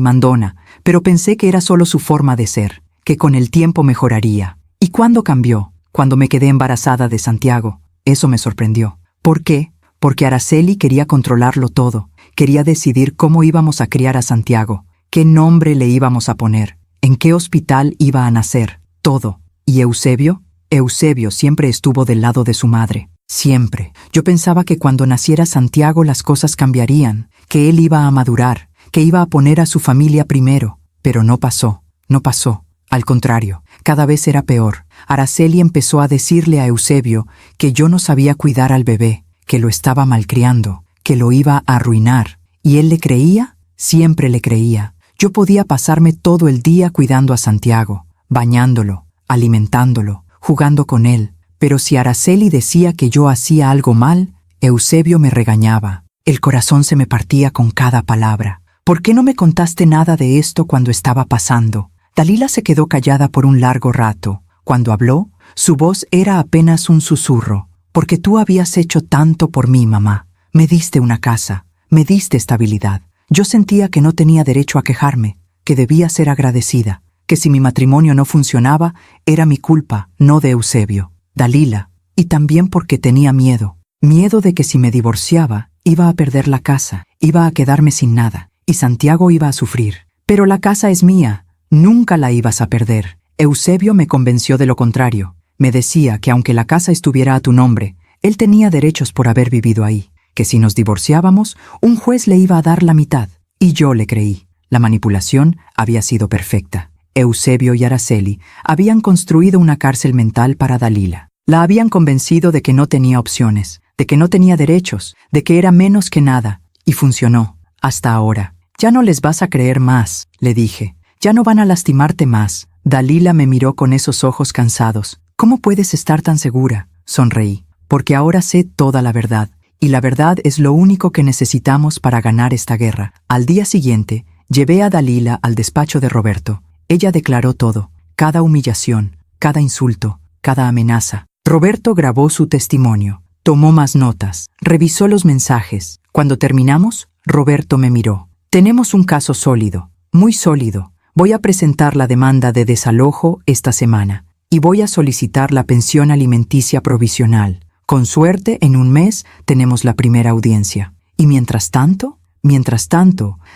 mandona, pero pensé que era solo su forma de ser, que con el tiempo mejoraría. ¿Y cuándo cambió? Cuando me quedé embarazada de Santiago. Eso me sorprendió. ¿Por qué? Porque Araceli quería controlarlo todo. Quería decidir cómo íbamos a criar a Santiago, qué nombre le íbamos a poner, en qué hospital iba a nacer, todo. ¿Y Eusebio? Eusebio siempre estuvo del lado de su madre. Siempre. Yo pensaba que cuando naciera Santiago las cosas cambiarían, que él iba a madurar, que iba a poner a su familia primero. Pero no pasó, no pasó. Al contrario, cada vez era peor. Araceli empezó a decirle a Eusebio que yo no sabía cuidar al bebé, que lo estaba malcriando, que lo iba a arruinar. ¿Y él le creía? Siempre le creía. Yo podía pasarme todo el día cuidando a Santiago, bañándolo, alimentándolo, jugando con él. Pero si Araceli decía que yo hacía algo mal, Eusebio me regañaba. El corazón se me partía con cada palabra. ¿Por qué no me contaste nada de esto cuando estaba pasando? Dalila se quedó callada por un largo rato. Cuando habló, su voz era apenas un susurro. Porque tú habías hecho tanto por mí, mamá. Me diste una casa, me diste estabilidad. Yo sentía que no tenía derecho a quejarme, que debía ser agradecida, que si mi matrimonio no funcionaba, era mi culpa, no de Eusebio. Dalila, y también porque tenía miedo. Miedo de que si me divorciaba, iba a perder la casa, iba a quedarme sin nada, y Santiago iba a sufrir. Pero la casa es mía, nunca la ibas a perder. Eusebio me convenció de lo contrario. Me decía que aunque la casa estuviera a tu nombre, él tenía derechos por haber vivido ahí, que si nos divorciábamos, un juez le iba a dar la mitad. Y yo le creí. La manipulación había sido perfecta. Eusebio y Araceli habían construido una cárcel mental para Dalila. La habían convencido de que no tenía opciones, de que no tenía derechos, de que era menos que nada. Y funcionó, hasta ahora. Ya no les vas a creer más, le dije. Ya no van a lastimarte más. Dalila me miró con esos ojos cansados. ¿Cómo puedes estar tan segura? Sonreí. Porque ahora sé toda la verdad. Y la verdad es lo único que necesitamos para ganar esta guerra. Al día siguiente, llevé a Dalila al despacho de Roberto. Ella declaró todo, cada humillación, cada insulto, cada amenaza. Roberto grabó su testimonio, tomó más notas, revisó los mensajes. Cuando terminamos, Roberto me miró. Tenemos un caso sólido, muy sólido. Voy a presentar la demanda de desalojo esta semana y voy a solicitar la pensión alimenticia provisional. Con suerte, en un mes tenemos la primera audiencia. Y mientras tanto,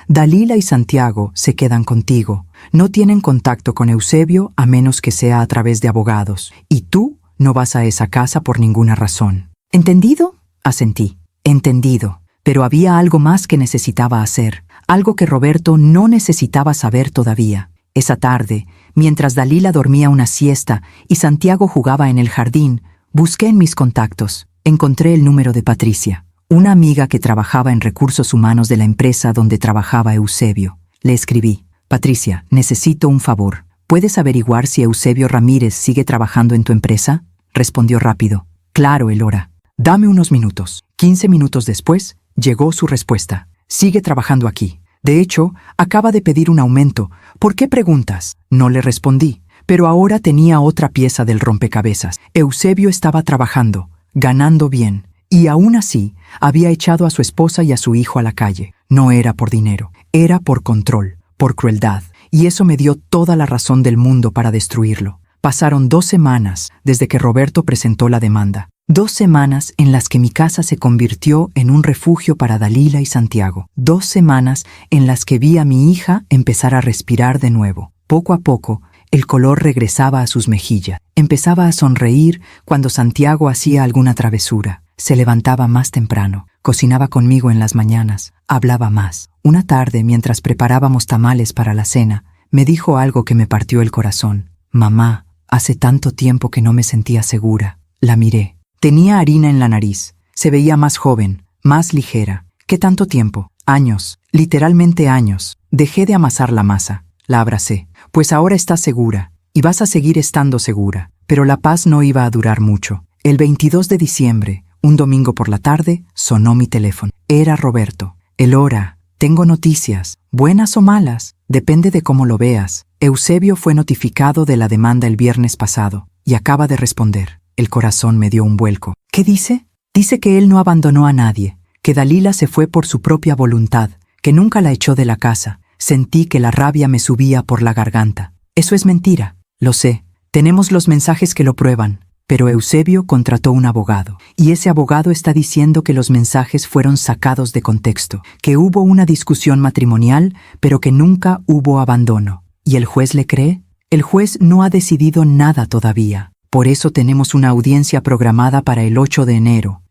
Dalila y Santiago se quedan contigo. No tienen contacto con Eusebio a menos que sea a través de abogados. Y tú no vas a esa casa por ninguna razón. ¿Entendido? Asentí. Entendido. Pero había algo más que necesitaba hacer. Algo que Roberto no necesitaba saber todavía. Esa tarde, mientras Dalila dormía una siesta y Santiago jugaba en el jardín, busqué en mis contactos. Encontré el número de Patricia, una amiga que trabajaba en recursos humanos de la empresa donde trabajaba Eusebio. Le escribí: Patricia, necesito un favor. ¿Puedes averiguar si Eusebio Ramírez sigue trabajando en tu empresa? Respondió rápido: Claro, Elora. Dame unos minutos. 15 minutos después, llegó su respuesta: Sigue trabajando aquí. De hecho, acaba de pedir un aumento. ¿Por qué preguntas? No le respondí, pero ahora tenía otra pieza del rompecabezas. Eusebio estaba trabajando, ganando bien, y aún así había echado a su esposa y a su hijo a la calle. No era por dinero, era por control, por crueldad, y eso me dio toda la razón del mundo para destruirlo. Pasaron 2 semanas desde que Roberto presentó la demanda. 2 semanas en las que mi casa se convirtió en un refugio para Dalila y Santiago. 2 semanas en las que vi a mi hija empezar a respirar de nuevo. Poco a poco, el color regresaba a sus mejillas. Empezaba a sonreír cuando Santiago hacía alguna travesura. Se levantaba más temprano, cocinaba conmigo en las mañanas, hablaba más. Una tarde, mientras preparábamos tamales para la cena, me dijo algo que me partió el corazón. Mamá, hace tanto tiempo que no me sentía segura. La miré. Tenía harina en la nariz. Se veía más joven, más ligera. ¿Qué tanto tiempo? Años, literalmente años. Dejé de amasar la masa. La abracé. Pues ahora estás segura. Y vas a seguir estando segura. Pero la paz no iba a durar mucho. El 22 de diciembre, un domingo por la tarde, sonó mi teléfono. Era Roberto. Elora, tengo noticias. Buenas o malas, depende de cómo lo veas. Eusebio fue notificado de la demanda el viernes pasado. Y acaba de responder. El corazón me dio un vuelco. ¿Qué dice? Dice que él no abandonó a nadie. Que Dalila se fue por su propia voluntad. Que nunca la echó de la casa. Sentí que la rabia me subía por la garganta. Eso es mentira. Lo sé. Tenemos los mensajes que lo prueban. Pero Eusebio contrató un abogado. Y ese abogado está diciendo que los mensajes fueron sacados de contexto. Que hubo una discusión matrimonial, pero que nunca hubo abandono. ¿Y el juez le cree? El juez no ha decidido nada todavía. Por eso tenemos una audiencia programada para el 8 de enero.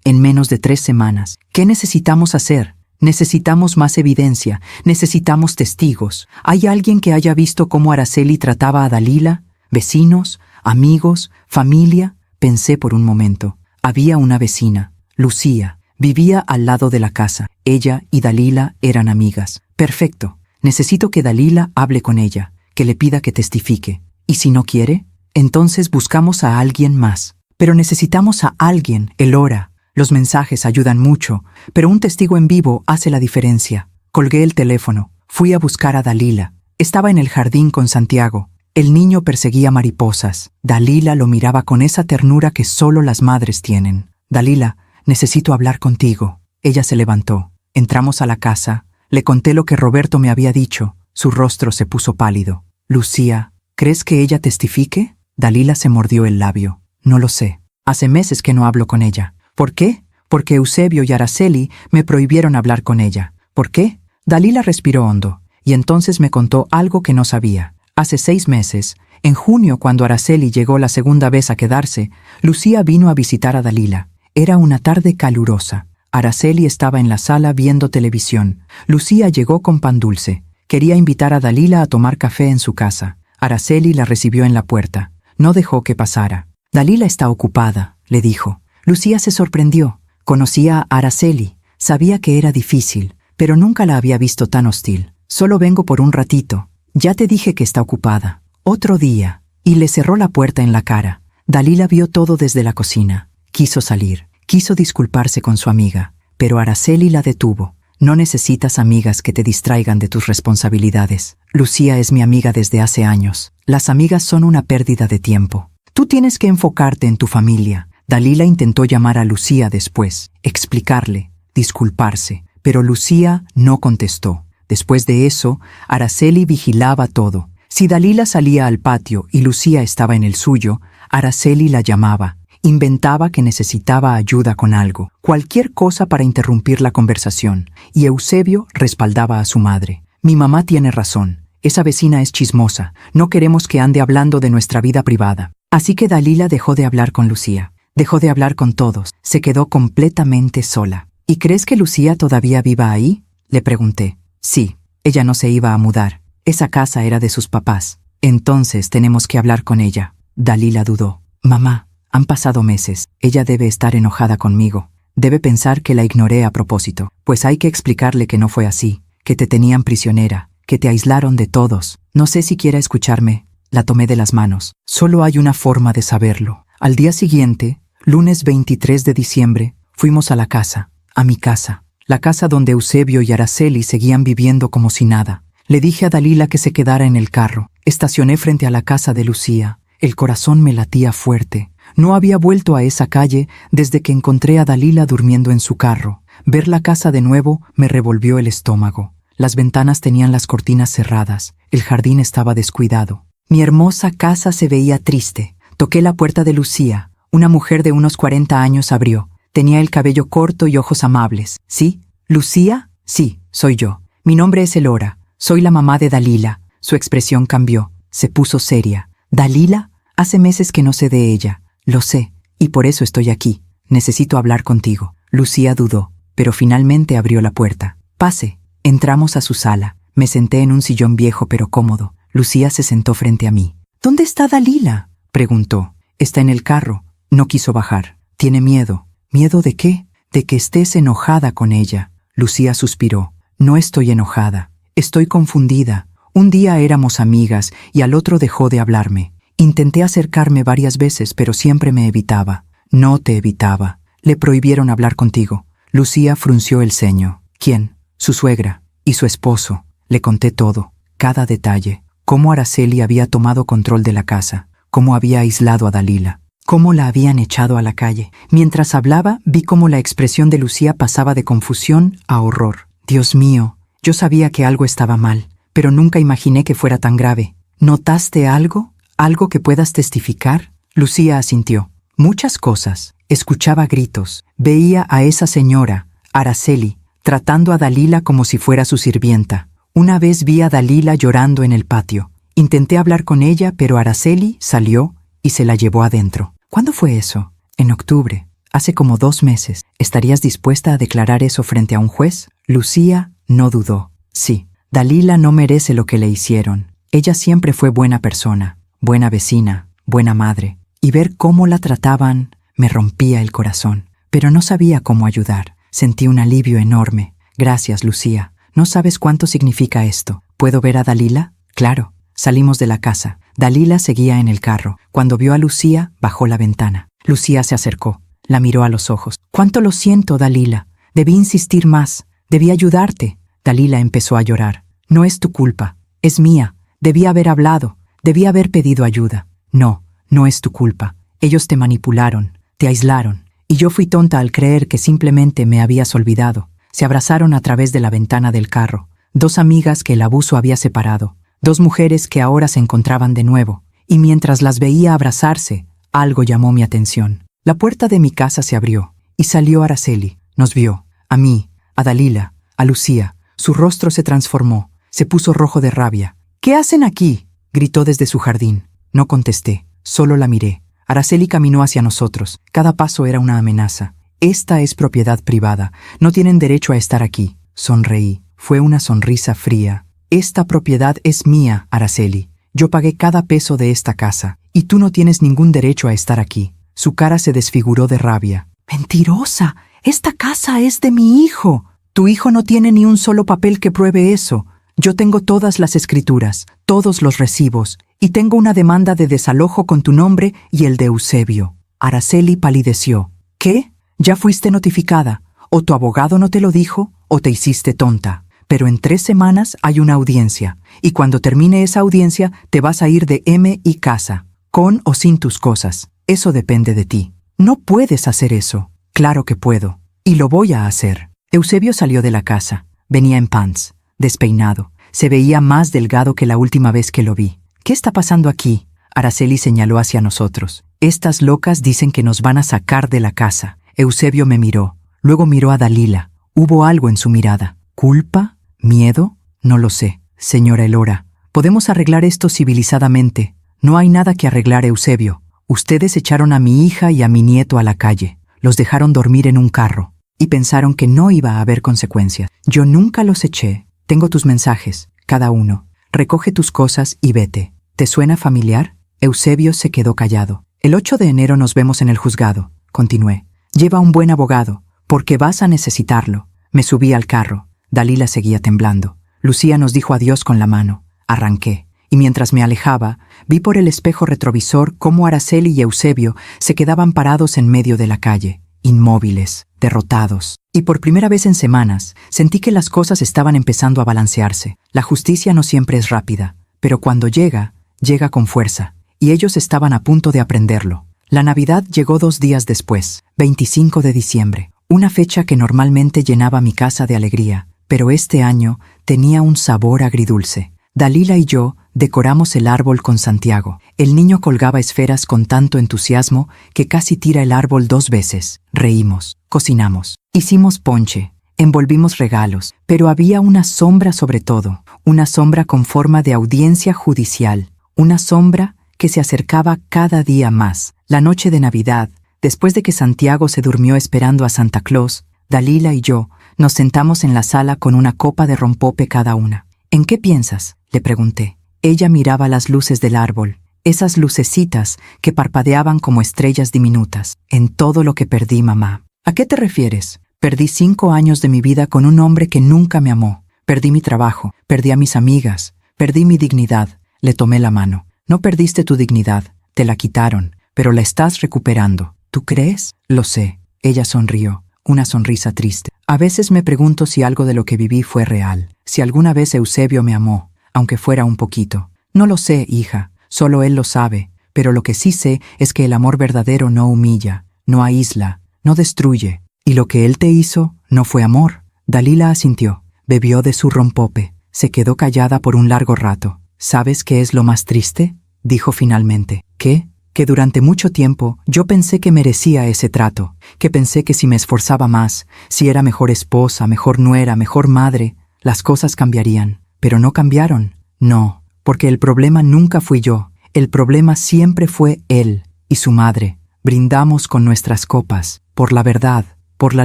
En menos de 3 semanas. ¿Qué necesitamos hacer? Necesitamos más evidencia. Necesitamos testigos. ¿Hay alguien que haya visto cómo Araceli trataba a Dalila? ¿Vecinos? ¿Amigos? ¿Familia? Pensé por un momento. Había una vecina, Lucía. Vivía al lado de la casa. Ella y Dalila eran amigas. Perfecto. Necesito que Dalila hable con ella, que le pida que testifique. ¿Y si no quiere? Entonces buscamos a alguien más. Pero necesitamos a alguien, Elora. Los mensajes ayudan mucho, pero un testigo en vivo hace la diferencia. Colgué el teléfono. Fui a buscar a Dalila. Estaba en el jardín con Santiago. El niño perseguía mariposas. Dalila lo miraba con esa ternura que solo las madres tienen. Dalila, necesito hablar contigo. Ella se levantó. Entramos a la casa. Le conté lo que Roberto me había dicho. Su rostro se puso pálido. Lucía, ¿crees que ella testifique? Dalila se mordió el labio. No lo sé. Hace meses que no hablo con ella. ¿Por qué? Porque Eusebio y Araceli me prohibieron hablar con ella. ¿Por qué? Dalila respiró hondo. Y entonces me contó algo que no sabía. Hace 6 meses, en junio, cuando Araceli llegó la segunda vez a quedarse, Lucía vino a visitar a Dalila. Era una tarde calurosa. Araceli estaba en la sala viendo televisión. Lucía llegó con pan dulce. Quería invitar a Dalila a tomar café en su casa. Araceli la recibió en la puerta. No dejó que pasara. Dalila está ocupada, le dijo. Lucía se sorprendió. Conocía a Araceli. Sabía que era difícil, pero nunca la había visto tan hostil. Solo vengo por un ratito. Ya te dije que está ocupada. Otro día. Y le cerró la puerta en la cara. Dalila vio todo desde la cocina. Quiso salir. Quiso disculparse con su amiga. Pero Araceli la detuvo. No necesitas amigas que te distraigan de tus responsabilidades. Lucía es mi amiga desde hace años. Las amigas son una pérdida de tiempo. Tú tienes que enfocarte en tu familia. Dalila intentó llamar a Lucía después, explicarle, disculparse, pero Lucía no contestó. Después de eso, Araceli vigilaba todo. Si Dalila salía al patio y Lucía estaba en el suyo, Araceli la llamaba. Inventaba que necesitaba ayuda con algo, cualquier cosa para interrumpir la conversación, y Eusebio respaldaba a su madre. Mi mamá tiene razón. Esa vecina es chismosa. No queremos que ande hablando de nuestra vida privada. Así que Dalila dejó de hablar con Lucía. Dejó de hablar con todos. Se quedó completamente sola. ¿Y crees que Lucía todavía viva ahí? Le pregunté. Sí, ella no se iba a mudar. Esa casa era de sus papás. Entonces tenemos que hablar con ella. Dalila dudó. Mamá, han pasado meses. Ella debe estar enojada conmigo. Debe pensar que la ignoré a propósito. Pues hay que explicarle que no fue así. Que te tenían prisionera. Que te aislaron de todos. No sé si quiera escucharme. La tomé de las manos. Solo hay una forma de saberlo. Al día siguiente, lunes 23 de diciembre, fuimos a la casa, a mi casa, la casa donde Eusebio y Araceli seguían viviendo como si nada. Le dije a Dalila que se quedara en el carro. Estacioné frente a la casa de Lucía. El corazón me latía fuerte. No había vuelto a esa calle desde que encontré a Dalila durmiendo en su carro. Ver la casa de nuevo me revolvió el estómago. Las ventanas tenían las cortinas cerradas. El jardín estaba descuidado. Mi hermosa casa se veía triste. Toqué la puerta de Lucía. Una mujer de unos 40 años abrió. Tenía el cabello corto y ojos amables. ¿Sí? ¿Lucía? Sí, soy yo. Mi nombre es Elora. Soy la mamá de Dalila. Su expresión cambió. Se puso seria. ¿Dalila? Hace meses que no sé de ella. Lo sé. Y por eso estoy aquí. Necesito hablar contigo. Lucía dudó, pero finalmente abrió la puerta. Pase. Entramos a su sala. Me senté en un sillón viejo pero cómodo. Lucía se sentó frente a mí. ¿Dónde está Dalila?, preguntó. Está en el carro. No quiso bajar. Tiene miedo. ¿Miedo de qué? De que estés enojada con ella. Lucía suspiró. No estoy enojada. Estoy confundida. Un día éramos amigas y al otro dejó de hablarme. Intenté acercarme varias veces, pero siempre me evitaba. No te evitaba. Le prohibieron hablar contigo. Lucía frunció el ceño. ¿Quién? Su suegra y su esposo. Le conté todo, cada detalle. Cómo Araceli había tomado control de la casa, cómo había aislado a Dalila, cómo la habían echado a la calle. Mientras hablaba, vi cómo la expresión de Lucía pasaba de confusión a horror. Dios mío, yo sabía que algo estaba mal, pero nunca imaginé que fuera tan grave. ¿Notaste algo? ¿Algo que puedas testificar? Lucía asintió. Muchas cosas. Escuchaba gritos. Veía a esa señora, Araceli, tratando a Dalila como si fuera su sirvienta. Una vez vi a Dalila llorando en el patio. Intenté hablar con ella, pero Araceli salió y se la llevó adentro. ¿Cuándo fue eso? En octubre. Hace como 2 meses. ¿Estarías dispuesta a declarar eso frente a un juez? Lucía no dudó. Sí, Dalila no merece lo que le hicieron. Ella siempre fue buena persona, buena vecina, buena madre. Y ver cómo la trataban me rompía el corazón. Pero no sabía cómo ayudar. Sentí un alivio enorme. Gracias, Lucía. No sabes cuánto significa esto. ¿Puedo ver a Dalila? Claro. Salimos de la casa. Dalila seguía en el carro. Cuando vio a Lucía, bajó la ventana. Lucía se acercó. La miró a los ojos. «¿Cuánto lo siento, Dalila? Debí insistir más. Debí ayudarte». Dalila empezó a llorar. «No es tu culpa. Es mía. Debí haber hablado. Debí haber pedido ayuda». «No, no es tu culpa. Ellos te manipularon, te aislaron. Y yo fui tonta al creer que simplemente me habías olvidado». Se abrazaron a través de la ventana del carro. 2 amigas que el abuso había separado. 2 mujeres que ahora se encontraban de nuevo. Y mientras las veía abrazarse, algo llamó mi atención. La puerta de mi casa se abrió y salió Araceli. Nos vio. A mí, a Dalila, a Lucía. Su rostro se transformó. Se puso rojo de rabia. «¿Qué hacen aquí?», gritó desde su jardín. No contesté. Solo la miré. Araceli caminó hacia nosotros. Cada paso era una amenaza. «Esta es propiedad privada. No tienen derecho a estar aquí». Sonreí. Fue una sonrisa fría. «Esta propiedad es mía, Araceli. Yo pagué cada peso de esta casa. Y tú no tienes ningún derecho a estar aquí». Su cara se desfiguró de rabia. «¡Mentirosa! Esta casa es de mi hijo». «Tu hijo no tiene ni un solo papel que pruebe eso. Yo tengo todas las escrituras, todos los recibos, y tengo una demanda de desalojo con tu nombre y el de Eusebio». Araceli palideció. «¿Qué? Ya fuiste notificada. O tu abogado no te lo dijo, o te hiciste tonta. Pero en 3 semanas hay una audiencia, y cuando termine esa audiencia te vas a ir de M y casa, con o sin tus cosas. Eso depende de ti. No puedes hacer eso». «Claro que puedo, y lo voy a hacer». Eusebio salió de la casa. Venía en pants, despeinado. Se veía más delgado que la última vez que lo vi. «¿Qué está pasando aquí?». Araceli señaló hacia nosotros. «Estas locas dicen que nos van a sacar de la casa». Eusebio me miró. Luego miró a Dalila. Hubo algo en su mirada. ¿Culpa? ¿Miedo? No lo sé. «Señora Elora, podemos arreglar esto civilizadamente». «No hay nada que arreglar, Eusebio. Ustedes echaron a mi hija y a mi nieto a la calle. Los dejaron dormir en un carro. Y pensaron que no iba a haber consecuencias. Yo nunca los eché. Tengo tus mensajes, cada uno. Recoge tus cosas y vete». ¿Te suena familiar? Eusebio se quedó callado. «El 8 de enero nos vemos en el juzgado», continué. «Lleva un buen abogado, porque vas a necesitarlo». Me subí al carro. Dalila seguía temblando. Lucía nos dijo adiós con la mano. Arranqué. Y mientras me alejaba, vi por el espejo retrovisor cómo Araceli y Eusebio se quedaban parados en medio de la calle, inmóviles, derrotados. Y por primera vez en semanas, sentí que las cosas estaban empezando a balancearse. La justicia no siempre es rápida, pero cuando llega, llega con fuerza. Y ellos estaban a punto de aprenderlo. La Navidad llegó 2 días después, 25 de diciembre, una fecha que normalmente llenaba mi casa de alegría, pero este año tenía un sabor agridulce. Dalila y yo decoramos el árbol con Santiago. El niño colgaba esferas con tanto entusiasmo que casi tira el árbol 2 veces. Reímos, cocinamos, hicimos ponche, envolvimos regalos, pero había una sombra sobre todo, una sombra con forma de audiencia judicial, una sombra que se acercaba cada día más. La noche de Navidad, después de que Santiago se durmió esperando a Santa Claus, Dalila y yo nos sentamos en la sala con una copa de rompope cada una. «¿En qué piensas?», le pregunté. Ella miraba las luces del árbol, esas lucecitas que parpadeaban como estrellas diminutas. «En todo lo que perdí, mamá». «¿A qué te refieres?». Perdí 5 años de mi vida con un hombre que nunca me amó. Perdí mi trabajo, perdí a mis amigas, perdí mi dignidad. Le tomé la mano. No perdiste tu dignidad, te la quitaron, pero la estás recuperando. ¿Tú crees? Lo sé. Ella sonrió, una sonrisa triste. A veces me pregunto si algo de lo que viví fue real, si alguna vez Eusebio me amó, aunque fuera un poquito. No lo sé, hija, solo él lo sabe, pero lo que sí sé es que el amor verdadero no humilla, no aísla, no destruye. Y lo que él te hizo no fue amor. Dalila asintió, bebió de su rompope, se quedó callada por un largo rato. ¿Sabes qué es lo más triste?, dijo finalmente. ¿Qué? Que durante mucho tiempo yo pensé que merecía ese trato, que pensé que si me esforzaba más, si era mejor esposa, mejor nuera, mejor madre, las cosas cambiarían. Pero no cambiaron. No, porque el problema nunca fui yo, el problema siempre fue él y su madre. Brindamos con nuestras copas, por la verdad, por la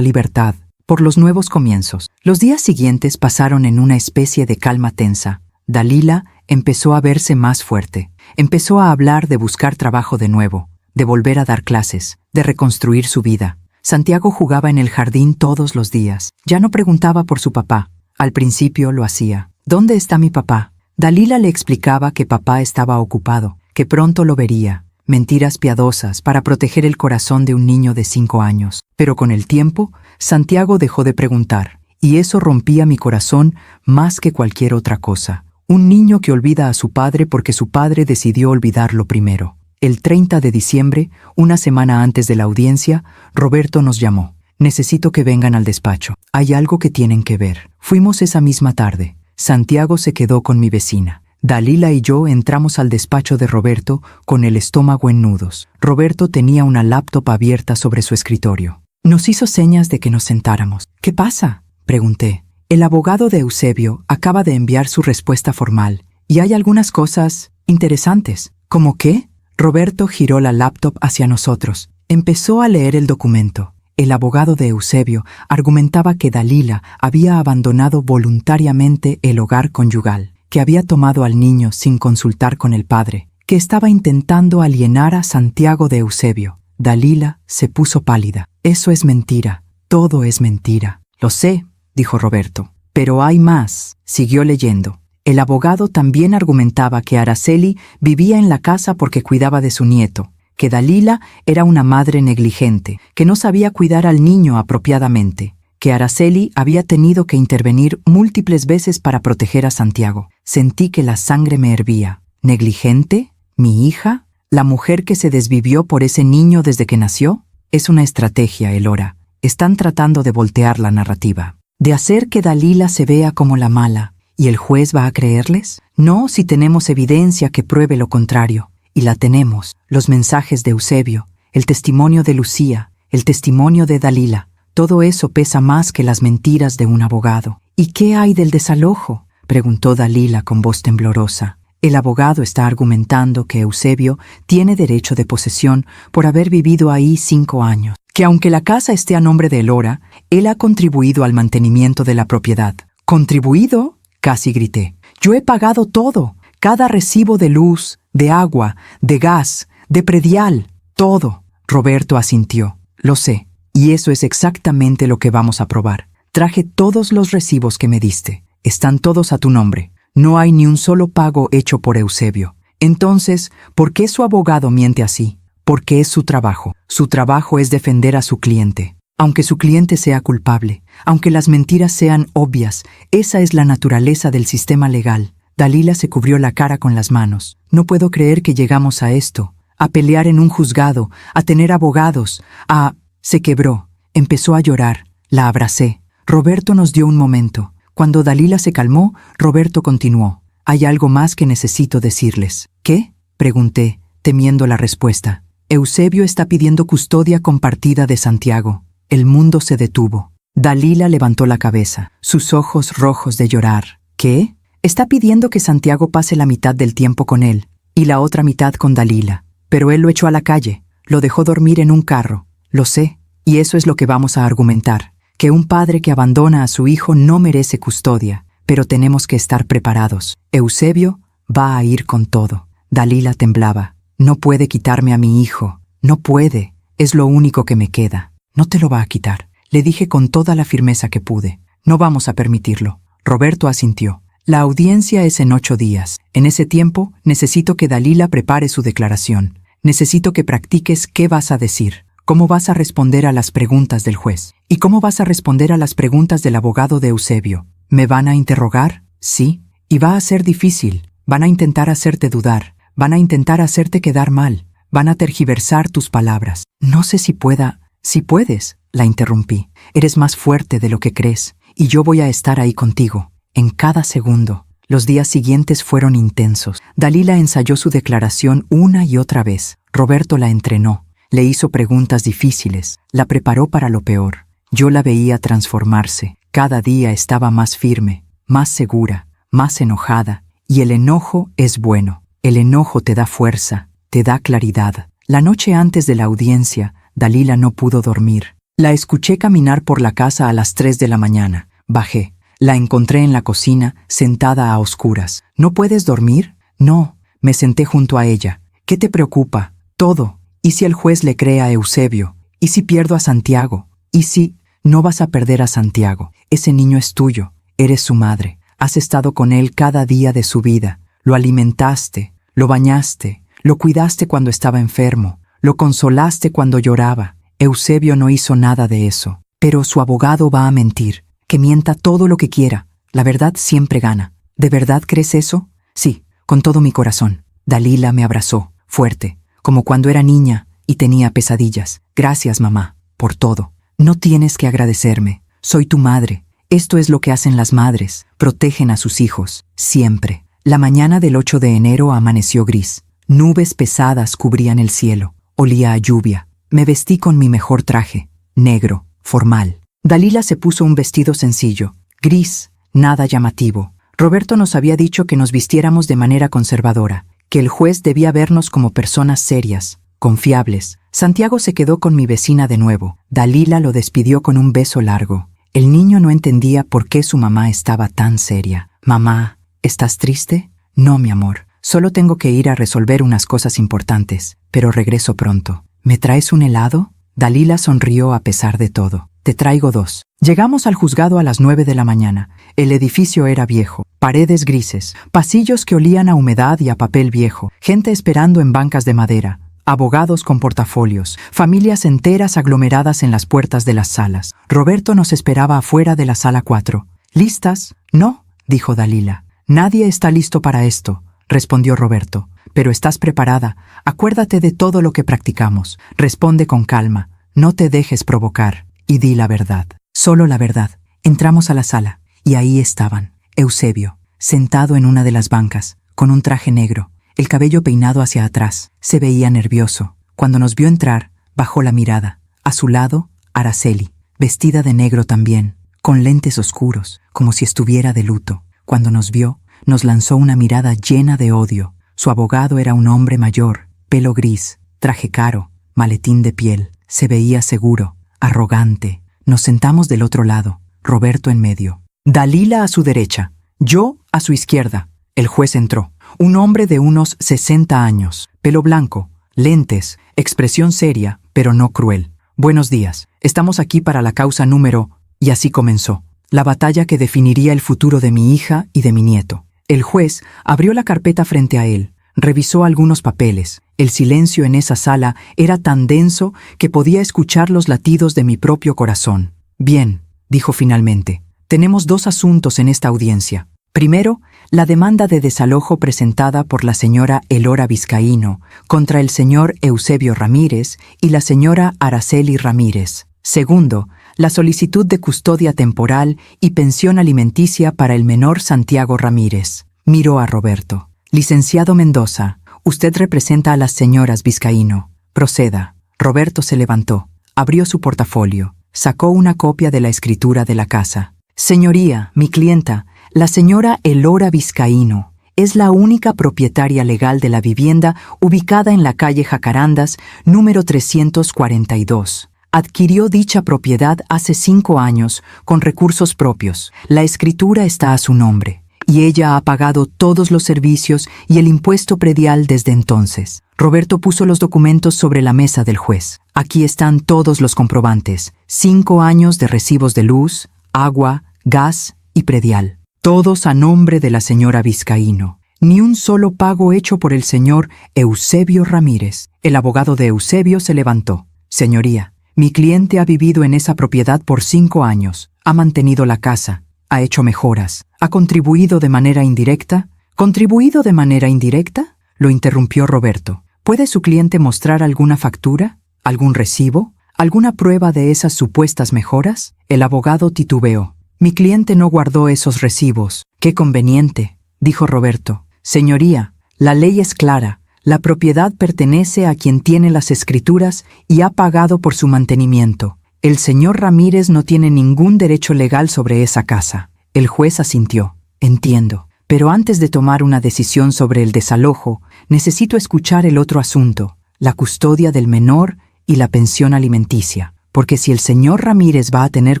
libertad, por los nuevos comienzos. Los días siguientes pasaron en una especie de calma tensa. Dalila empezó a verse más fuerte. Empezó a hablar de buscar trabajo de nuevo, de volver a dar clases, de reconstruir su vida. Santiago jugaba en el jardín todos los días. Ya no preguntaba por su papá. Al principio lo hacía. ¿Dónde está mi papá? Dalila le explicaba que papá estaba ocupado, que pronto lo vería. Mentiras piadosas para proteger el corazón de un niño de 5 años. Pero con el tiempo, Santiago dejó de preguntar, y eso rompía mi corazón más que cualquier otra cosa. Un niño que olvida a su padre porque su padre decidió olvidarlo primero. El 30 de diciembre, una semana antes de la audiencia, Roberto nos llamó. Necesito que vengan al despacho. Hay algo que tienen que ver. Fuimos esa misma tarde. Santiago se quedó con mi vecina. Dalila y yo entramos al despacho de Roberto con el estómago en nudos. Roberto tenía una laptop abierta sobre su escritorio. Nos hizo señas de que nos sentáramos. ¿Qué pasa?, pregunté. El abogado de Eusebio acaba de enviar su respuesta formal, y hay algunas cosas interesantes. ¿Cómo qué? Roberto giró la laptop hacia nosotros. Empezó a leer el documento. El abogado de Eusebio argumentaba que Dalila había abandonado voluntariamente el hogar conyugal, que había tomado al niño sin consultar con el padre, que estaba intentando alienar a Santiago de Eusebio. Dalila se puso pálida. Eso es mentira. Todo es mentira. Lo sé, dijo Roberto. Pero hay más. Siguió leyendo. El abogado también argumentaba que Araceli vivía en la casa porque cuidaba de su nieto, que Dalila era una madre negligente, que no sabía cuidar al niño apropiadamente, que Araceli había tenido que intervenir múltiples veces para proteger a Santiago. Sentí que la sangre me hervía. ¿Negligente? ¿Mi hija? ¿La mujer que se desvivió por ese niño desde que nació? Es una estrategia, Elora. Están tratando de voltear la narrativa, de hacer que Dalila se vea como la mala. ¿Y el juez va a creerles? No, si tenemos evidencia que pruebe lo contrario. Y la tenemos. Los mensajes de Eusebio, el testimonio de Lucía, el testimonio de Dalila. Todo eso pesa más que las mentiras de un abogado. ¿Y qué hay del desalojo?, preguntó Dalila con voz temblorosa. El abogado está argumentando que Eusebio tiene derecho de posesión por haber vivido ahí 5 años. Que aunque la casa esté a nombre de Elora, él ha contribuido al mantenimiento de la propiedad. ¿Contribuido?, casi grité. Yo he pagado todo, cada recibo de luz, de agua, de gas, de predial, todo. Roberto asintió. Lo sé, y eso es exactamente lo que vamos a probar. Traje todos los recibos que me diste. Están todos a tu nombre. No hay ni un solo pago hecho por Eusebio. Entonces, ¿por qué su abogado miente así? Porque es su trabajo. Su trabajo es defender a su cliente. Aunque su cliente sea culpable, aunque las mentiras sean obvias, esa es la naturaleza del sistema legal. Dalila se cubrió la cara con las manos. No puedo creer que llegamos a esto, a pelear en un juzgado, a tener abogados, a... Se quebró, empezó a llorar, la abracé. Roberto nos dio un momento. Cuando Dalila se calmó, Roberto continuó. Hay algo más que necesito decirles. ¿Qué?, pregunté, temiendo la respuesta. Eusebio está pidiendo custodia compartida de Santiago. El mundo se detuvo. Dalila levantó la cabeza, sus ojos rojos de llorar. ¿Qué? Está pidiendo que Santiago pase la mitad del tiempo con él y la otra mitad con Dalila. Pero él lo echó a la calle, lo dejó dormir en un carro. Lo sé, y eso es lo que vamos a argumentar. Que un padre que abandona a su hijo no merece custodia, pero tenemos que estar preparados. Eusebio va a ir con todo. Dalila temblaba. No puede quitarme a mi hijo. No puede. Es lo único que me queda. No te lo va a quitar. Le dije con toda la firmeza que pude. No vamos a permitirlo. Roberto asintió. La audiencia es en 8 días. En ese tiempo, necesito que Dalila prepare su declaración. Necesito que practiques qué vas a decir, cómo vas a responder a las preguntas del juez y cómo vas a responder a las preguntas del abogado de Eusebio. ¿Me van a interrogar? Sí. Y va a ser difícil. Van a intentar hacerte dudar. Van a intentar hacerte quedar mal. Van a tergiversar tus palabras. No sé si pueda... Si puedes, la interrumpí. Eres más fuerte de lo que crees, y yo voy a estar ahí contigo, en cada segundo. Los días siguientes fueron intensos. Dalila ensayó su declaración una y otra vez. Roberto la entrenó, le hizo preguntas difíciles, la preparó para lo peor. Yo la veía transformarse. Cada día estaba más firme, más segura, más enojada. Y el enojo es bueno. El enojo te da fuerza, te da claridad. La noche antes de la audiencia, Dalila no pudo dormir. La escuché caminar por la casa a las 3 de la mañana. Bajé. La encontré en la cocina, sentada a oscuras. ¿No puedes dormir? No. Me senté junto a ella. ¿Qué te preocupa? Todo. ¿Y si el juez le cree a Eusebio? ¿Y si pierdo a Santiago? ¿Y si...? No vas a perder a Santiago. Ese niño es tuyo. Eres su madre. Has estado con él cada día de su vida. Lo alimentaste, lo bañaste, lo cuidaste cuando estaba enfermo, lo consolaste cuando lloraba. Eusebio no hizo nada de eso. Pero su abogado va a mentir. Que mienta todo lo que quiera. La verdad siempre gana. ¿De verdad crees eso? Sí, con todo mi corazón. Dalila me abrazó, fuerte, como cuando era niña y tenía pesadillas. Gracias, mamá, por todo. No tienes que agradecerme. Soy tu madre. Esto es lo que hacen las madres. Protegen a sus hijos, siempre. La mañana del 8 de enero amaneció gris. Nubes pesadas cubrían el cielo. Olía a lluvia. Me vestí con mi mejor traje, negro, formal. Dalila se puso un vestido sencillo, gris, nada llamativo. Roberto nos había dicho que nos vistiéramos de manera conservadora, que el juez debía vernos como personas serias, confiables. Santiago se quedó con mi vecina de nuevo. Dalila lo despidió con un beso largo. El niño no entendía por qué su mamá estaba tan seria. «Mamá, ¿estás triste?» «No, mi amor. Solo tengo que ir a resolver unas cosas importantes, pero regreso pronto». «¿Me traes un helado?» Dalila sonrió a pesar de todo. «Te traigo 2». Llegamos al juzgado a las 9 de la mañana. El edificio era viejo, paredes grises, pasillos que olían a humedad y a papel viejo, gente esperando en bancas de madera, abogados con portafolios, familias enteras aglomeradas en las puertas de las salas. Roberto nos esperaba afuera de la sala 4. «¿Listas?» «No», dijo Dalila. «Nadie está listo para esto», respondió Roberto. «Pero estás preparada. Acuérdate de todo lo que practicamos. Responde con calma. No te dejes provocar. Y di la verdad. Solo la verdad». Entramos a la sala, y ahí estaban. Eusebio, sentado en una de las bancas, con un traje negro, el cabello peinado hacia atrás. Se veía nervioso. Cuando nos vio entrar, bajó la mirada. A su lado, Araceli, vestida de negro también, con lentes oscuros, como si estuviera de luto. Cuando nos vio, nos lanzó una mirada llena de odio. Su abogado era un hombre mayor, pelo gris, traje caro, maletín de piel. Se veía seguro, arrogante. Nos sentamos del otro lado, Roberto en medio. Dalila a su derecha, yo a su izquierda. El juez entró. Un hombre de unos 60 años, pelo blanco, lentes, expresión seria, pero no cruel. «Buenos días. Estamos aquí para la causa número...». Y así comenzó. La batalla que definiría el futuro de mi hija y de mi nieto. El juez abrió la carpeta frente a él, revisó algunos papeles. El silencio en esa sala era tan denso que podía escuchar los latidos de mi propio corazón. «Bien», dijo finalmente, «tenemos 2 asuntos en esta audiencia. Primero, la demanda de desalojo presentada por la señora Elora Vizcaíno contra el señor Eusebio Ramírez y la señora Araceli Ramírez. Segundo, la solicitud de custodia temporal y pensión alimenticia para el menor Santiago Ramírez». Miró a Roberto. «Licenciado Mendoza, usted representa a las señoras Vizcaíno. Proceda». Roberto se levantó, abrió su portafolio, sacó una copia de la escritura de la casa. «Señoría, mi clienta, la señora Elora Vizcaíno, es la única propietaria legal de la vivienda ubicada en la calle Jacarandas, número 342. Adquirió dicha propiedad hace 5 años con recursos propios. La escritura está a su nombre, y ella ha pagado todos los servicios y el impuesto predial desde entonces». Roberto puso los documentos sobre la mesa del juez. Aquí están todos los comprobantes. 5 años de recibos de luz, agua, gas y predial. Todos a nombre de la señora Vizcaíno. Ni un solo pago hecho por el señor Eusebio Ramírez. El abogado de Eusebio se levantó. Señoría, mi cliente ha vivido en esa propiedad por 5 años. Ha mantenido la casa. Ha hecho mejoras. ¿Ha contribuido de manera indirecta? ¿Contribuido de manera indirecta? Lo interrumpió Roberto. ¿Puede su cliente mostrar alguna factura? ¿Algún recibo? ¿Alguna prueba de esas supuestas mejoras? El abogado titubeó. Mi cliente no guardó esos recibos. ¡Qué conveniente!, dijo Roberto. Señoría, la ley es clara. La propiedad pertenece a quien tiene las escrituras y ha pagado por su mantenimiento. El señor Ramírez no tiene ningún derecho legal sobre esa casa. El juez asintió. Entiendo. Pero antes de tomar una decisión sobre el desalojo, necesito escuchar el otro asunto, la custodia del menor y la pensión alimenticia. Porque si el señor Ramírez va a tener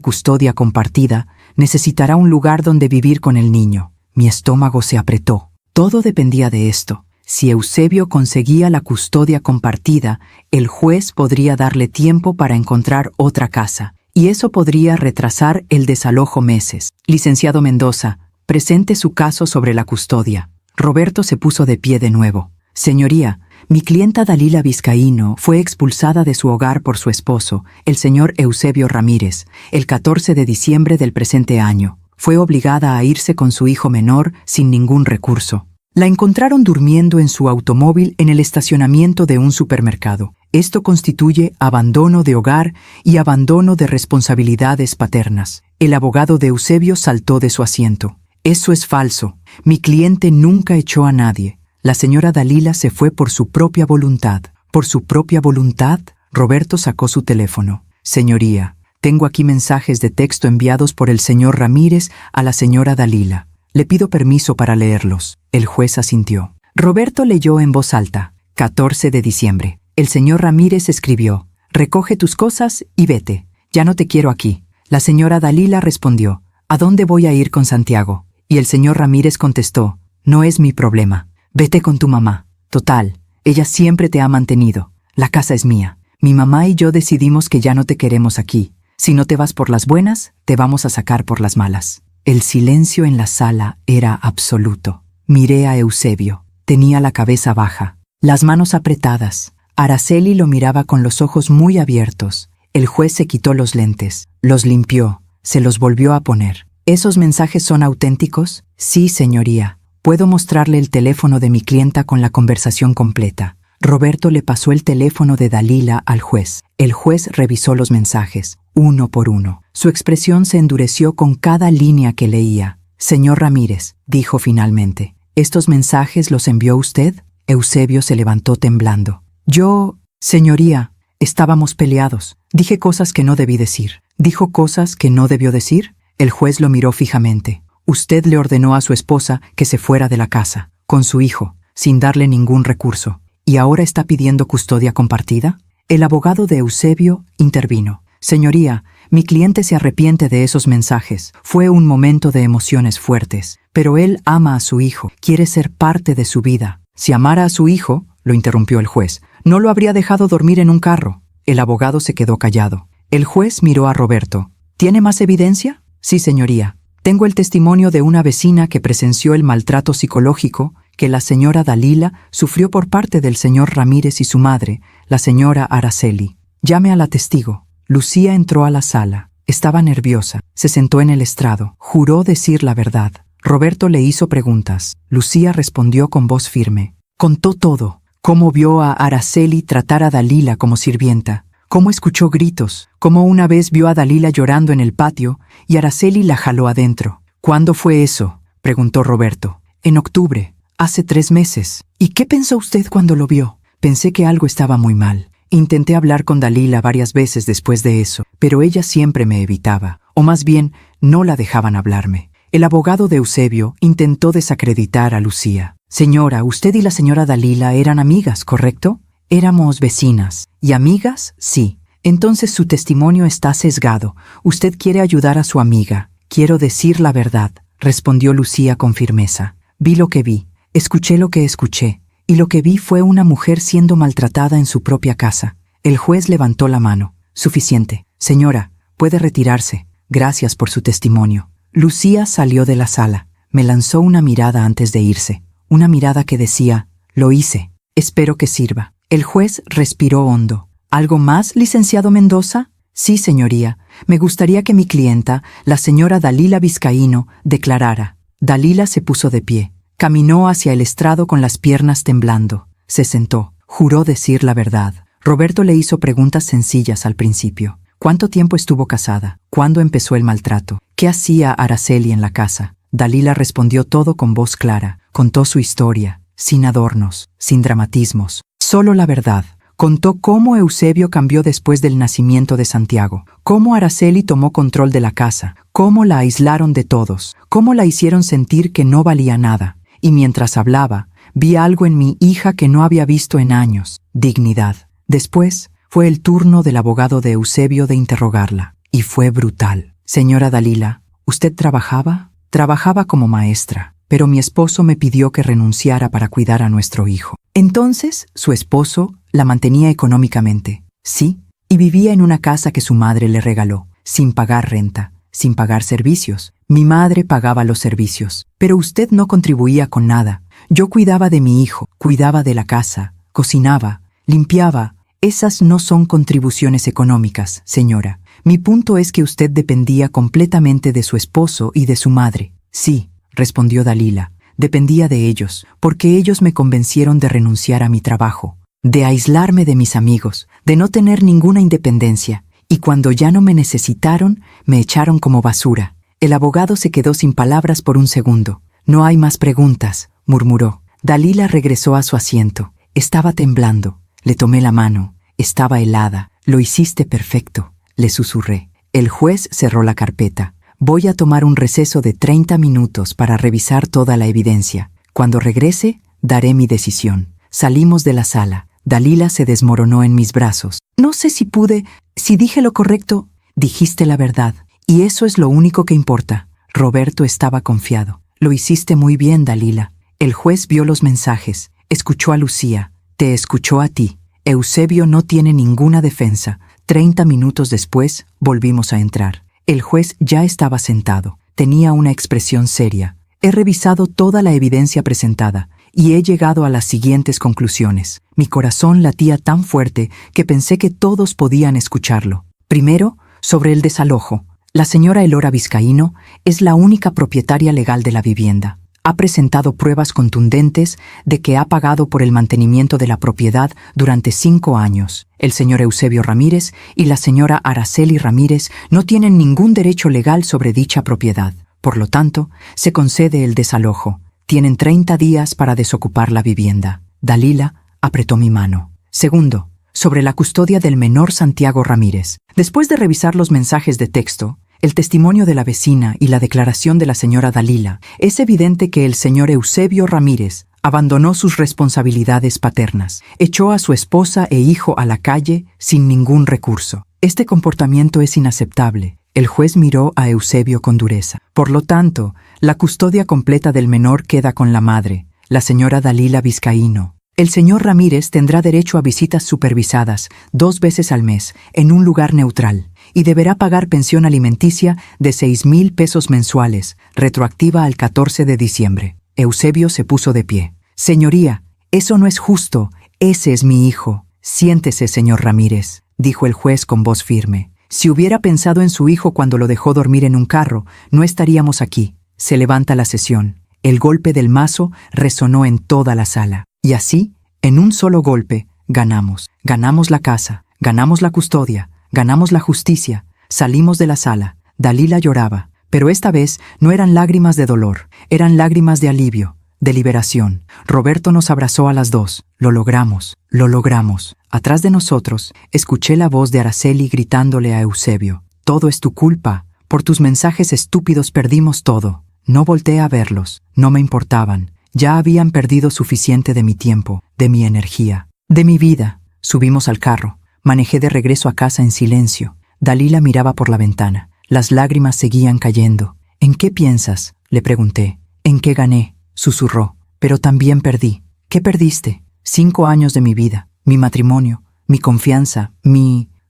custodia compartida, necesitará un lugar donde vivir con el niño. Mi estómago se apretó. Todo dependía de esto. Si Eusebio conseguía la custodia compartida, el juez podría darle tiempo para encontrar otra casa, y eso podría retrasar el desalojo meses. Licenciado Mendoza, presente su caso sobre la custodia. Roberto se puso de pie de nuevo. Señoría, mi clienta Dalila Vizcaíno fue expulsada de su hogar por su esposo, el señor Eusebio Ramírez, el 14 de diciembre del presente año. Fue obligada a irse con su hijo menor sin ningún recurso. La encontraron durmiendo en su automóvil en el estacionamiento de un supermercado. Esto constituye abandono de hogar y abandono de responsabilidades paternas. El abogado de Eusebio saltó de su asiento. Eso es falso. Mi cliente nunca echó a nadie. La señora Dalila se fue por su propia voluntad. ¿Por su propia voluntad? Roberto sacó su teléfono. Señoría, tengo aquí mensajes de texto enviados por el señor Ramírez a la señora Dalila. Le pido permiso para leerlos. El juez asintió. Roberto leyó en voz alta. 14 de diciembre. El señor Ramírez escribió: recoge tus cosas y vete. Ya no te quiero aquí. La señora Dalila respondió: ¿a dónde voy a ir con Santiago? Y el señor Ramírez contestó: no es mi problema. Vete con tu mamá. Total, ella siempre te ha mantenido. La casa es mía. Mi mamá y yo decidimos que ya no te queremos aquí. Si no te vas por las buenas, te vamos a sacar por las malas. El silencio en la sala era absoluto. Miré a Eusebio. Tenía la cabeza baja, las manos apretadas. Araceli lo miraba con los ojos muy abiertos. El juez se quitó los lentes, los limpió, se los volvió a poner. ¿Esos mensajes son auténticos? Sí, señoría. Puedo mostrarle el teléfono de mi clienta con la conversación completa. Roberto le pasó el teléfono de Dalila al juez. El juez revisó los mensajes, uno por uno. Su expresión se endureció con cada línea que leía. Señor Ramírez, dijo finalmente, ¿estos mensajes los envió usted? Eusebio se levantó temblando. Yo, señoría, estábamos peleados. Dije cosas que no debí decir. ¿Dijo cosas que no debió decir? El juez lo miró fijamente. Usted le ordenó a su esposa que se fuera de la casa, con su hijo, sin darle ningún recurso. ¿Y ahora está pidiendo custodia compartida? El abogado de Eusebio intervino. Señoría, mi cliente se arrepiente de esos mensajes. Fue un momento de emociones fuertes. Pero él ama a su hijo, quiere ser parte de su vida. Si amara a su hijo, lo interrumpió el juez, no lo habría dejado dormir en un carro. El abogado se quedó callado. El juez miró a Roberto. ¿Tiene más evidencia? Sí, señoría. Tengo el testimonio de una vecina que presenció el maltrato psicológico que la señora Dalila sufrió por parte del señor Ramírez y su madre, la señora Araceli. Llame a la testigo. Lucía entró a la sala. Estaba nerviosa. Se sentó en el estrado. Juró decir la verdad. Roberto le hizo preguntas. Lucía respondió con voz firme. Contó todo. Cómo vio a Araceli tratar a Dalila como sirvienta. Cómo escuchó gritos. Cómo una vez vio a Dalila llorando en el patio y Araceli la jaló adentro. ¿Cuándo fue eso?, preguntó Roberto. En octubre. Hace 3 meses. ¿Y qué pensó usted cuando lo vio? Pensé que algo estaba muy mal. Intenté hablar con Dalila varias veces después de eso, pero ella siempre me evitaba, o más bien, no la dejaban hablarme. El abogado de Eusebio intentó desacreditar a Lucía. Señora, usted y la señora Dalila eran amigas, ¿correcto? Éramos vecinas. ¿Y amigas? Sí. Entonces su testimonio está sesgado. Usted quiere ayudar a su amiga. Quiero decir la verdad, respondió Lucía con firmeza. Vi lo que vi. Escuché lo que escuché, y lo que vi fue una mujer siendo maltratada en su propia casa. El juez levantó la mano. Suficiente. Señora, puede retirarse. Gracias por su testimonio. Lucía salió de la sala. Me lanzó una mirada antes de irse. Una mirada que decía, lo hice. Espero que sirva. El juez respiró hondo. ¿Algo más, licenciado Mendoza? Sí, señoría. Me gustaría que mi clienta, la señora Dalila Vizcaíno, declarara. Dalila se puso de pie. Caminó hacia el estrado con las piernas temblando. Se sentó. Juró decir la verdad. Roberto le hizo preguntas sencillas al principio. ¿Cuánto tiempo estuvo casada? ¿Cuándo empezó el maltrato? ¿Qué hacía Araceli en la casa? Dalila respondió todo con voz clara. Contó su historia, sin adornos, sin dramatismos. Solo la verdad. Contó cómo Eusebio cambió después del nacimiento de Santiago, cómo Araceli tomó control de la casa, cómo la aislaron de todos, cómo la hicieron sentir que no valía nada. Y mientras hablaba, vi algo en mi hija que no había visto en años: dignidad. Después, fue el turno del abogado de Eusebio de interrogarla, y fue brutal. Señora Dalila, ¿usted trabajaba? Trabajaba como maestra, pero mi esposo me pidió que renunciara para cuidar a nuestro hijo. Entonces, su esposo la mantenía económicamente, sí, y vivía en una casa que su madre le regaló, sin pagar renta, sin pagar servicios. Mi madre pagaba los servicios, pero usted no contribuía con nada. Yo cuidaba de mi hijo, cuidaba de la casa, cocinaba, limpiaba. Esas no son contribuciones económicas, señora. Mi punto es que usted dependía completamente de su esposo y de su madre. Sí, respondió Dalila, dependía de ellos, porque ellos me convencieron de renunciar a mi trabajo, de aislarme de mis amigos, de no tener ninguna independencia, y cuando ya no me necesitaron, me echaron como basura. El abogado se quedó sin palabras por un segundo. No hay más preguntas, murmuró. Dalila regresó a su asiento. Estaba temblando. Le tomé la mano. Estaba helada. Lo hiciste perfecto, le susurré. El juez cerró la carpeta. Voy a tomar un receso de 30 minutos para revisar toda la evidencia. Cuando regrese, daré mi decisión. Salimos de la sala. Dalila se desmoronó en mis brazos. No sé si dije lo correcto. Dijiste la verdad, y eso es lo único que importa. Roberto estaba confiado. Lo hiciste muy bien, Dalila. El juez vio los mensajes. Escuchó a Lucía. Te escuchó a ti. Eusebio no tiene ninguna defensa. 30 minutos después, volvimos a entrar. El juez ya estaba sentado. Tenía una expresión seria. He revisado toda la evidencia presentada y he llegado a las siguientes conclusiones. Mi corazón latía tan fuerte que pensé que todos podían escucharlo. Primero, sobre el desalojo. La señora Elora Vizcaíno es la única propietaria legal de la vivienda. Ha presentado pruebas contundentes de que ha pagado por el mantenimiento de la propiedad durante 5 años. El señor Eusebio Ramírez y la señora Araceli Ramírez no tienen ningún derecho legal sobre dicha propiedad. Por lo tanto, se concede el desalojo. Tienen 30 días para desocupar la vivienda. Dalila apretó mi mano. Segundo, sobre la custodia del menor Santiago Ramírez. Después de revisar los mensajes de texto, el testimonio de la vecina y la declaración de la señora Dalila, es evidente que el señor Eusebio Ramírez abandonó sus responsabilidades paternas, echó a su esposa e hijo a la calle sin ningún recurso. Este comportamiento es inaceptable. El juez miró a Eusebio con dureza. Por lo tanto, la custodia completa del menor queda con la madre, la señora Dalila Vizcaíno. El señor Ramírez tendrá derecho a visitas supervisadas 2 veces al mes en un lugar neutral y deberá pagar pensión alimenticia de 6,000 pesos mensuales, retroactiva al 14 de diciembre. Eusebio se puso de pie. Señoría, eso no es justo. Ese es mi hijo. Siéntese, señor Ramírez, dijo el juez con voz firme. Si hubiera pensado en su hijo cuando lo dejó dormir en un carro, no estaríamos aquí. Se levanta la sesión. El golpe del mazo resonó en toda la sala. Y así, en un solo golpe, ganamos. Ganamos la casa, ganamos la custodia, ganamos la justicia. Salimos de la sala. Dalila lloraba, pero esta vez no eran lágrimas de dolor, eran lágrimas de alivio, de liberación. Roberto nos abrazó a las dos. Lo logramos, lo logramos. Atrás de nosotros, escuché la voz de Araceli gritándole a Eusebio. Todo es tu culpa. Por tus mensajes estúpidos perdimos todo. No volteé a verlos. No me importaban. Ya habían perdido suficiente de mi tiempo, de mi energía, de mi vida. Subimos al carro. Manejé de regreso a casa en silencio. Dalila miraba por la ventana. Las lágrimas seguían cayendo. ¿En qué piensas?, le pregunté. ¿En qué gané?, susurró. Pero también perdí. ¿Qué perdiste? 5 años de mi vida, mi matrimonio, mi confianza,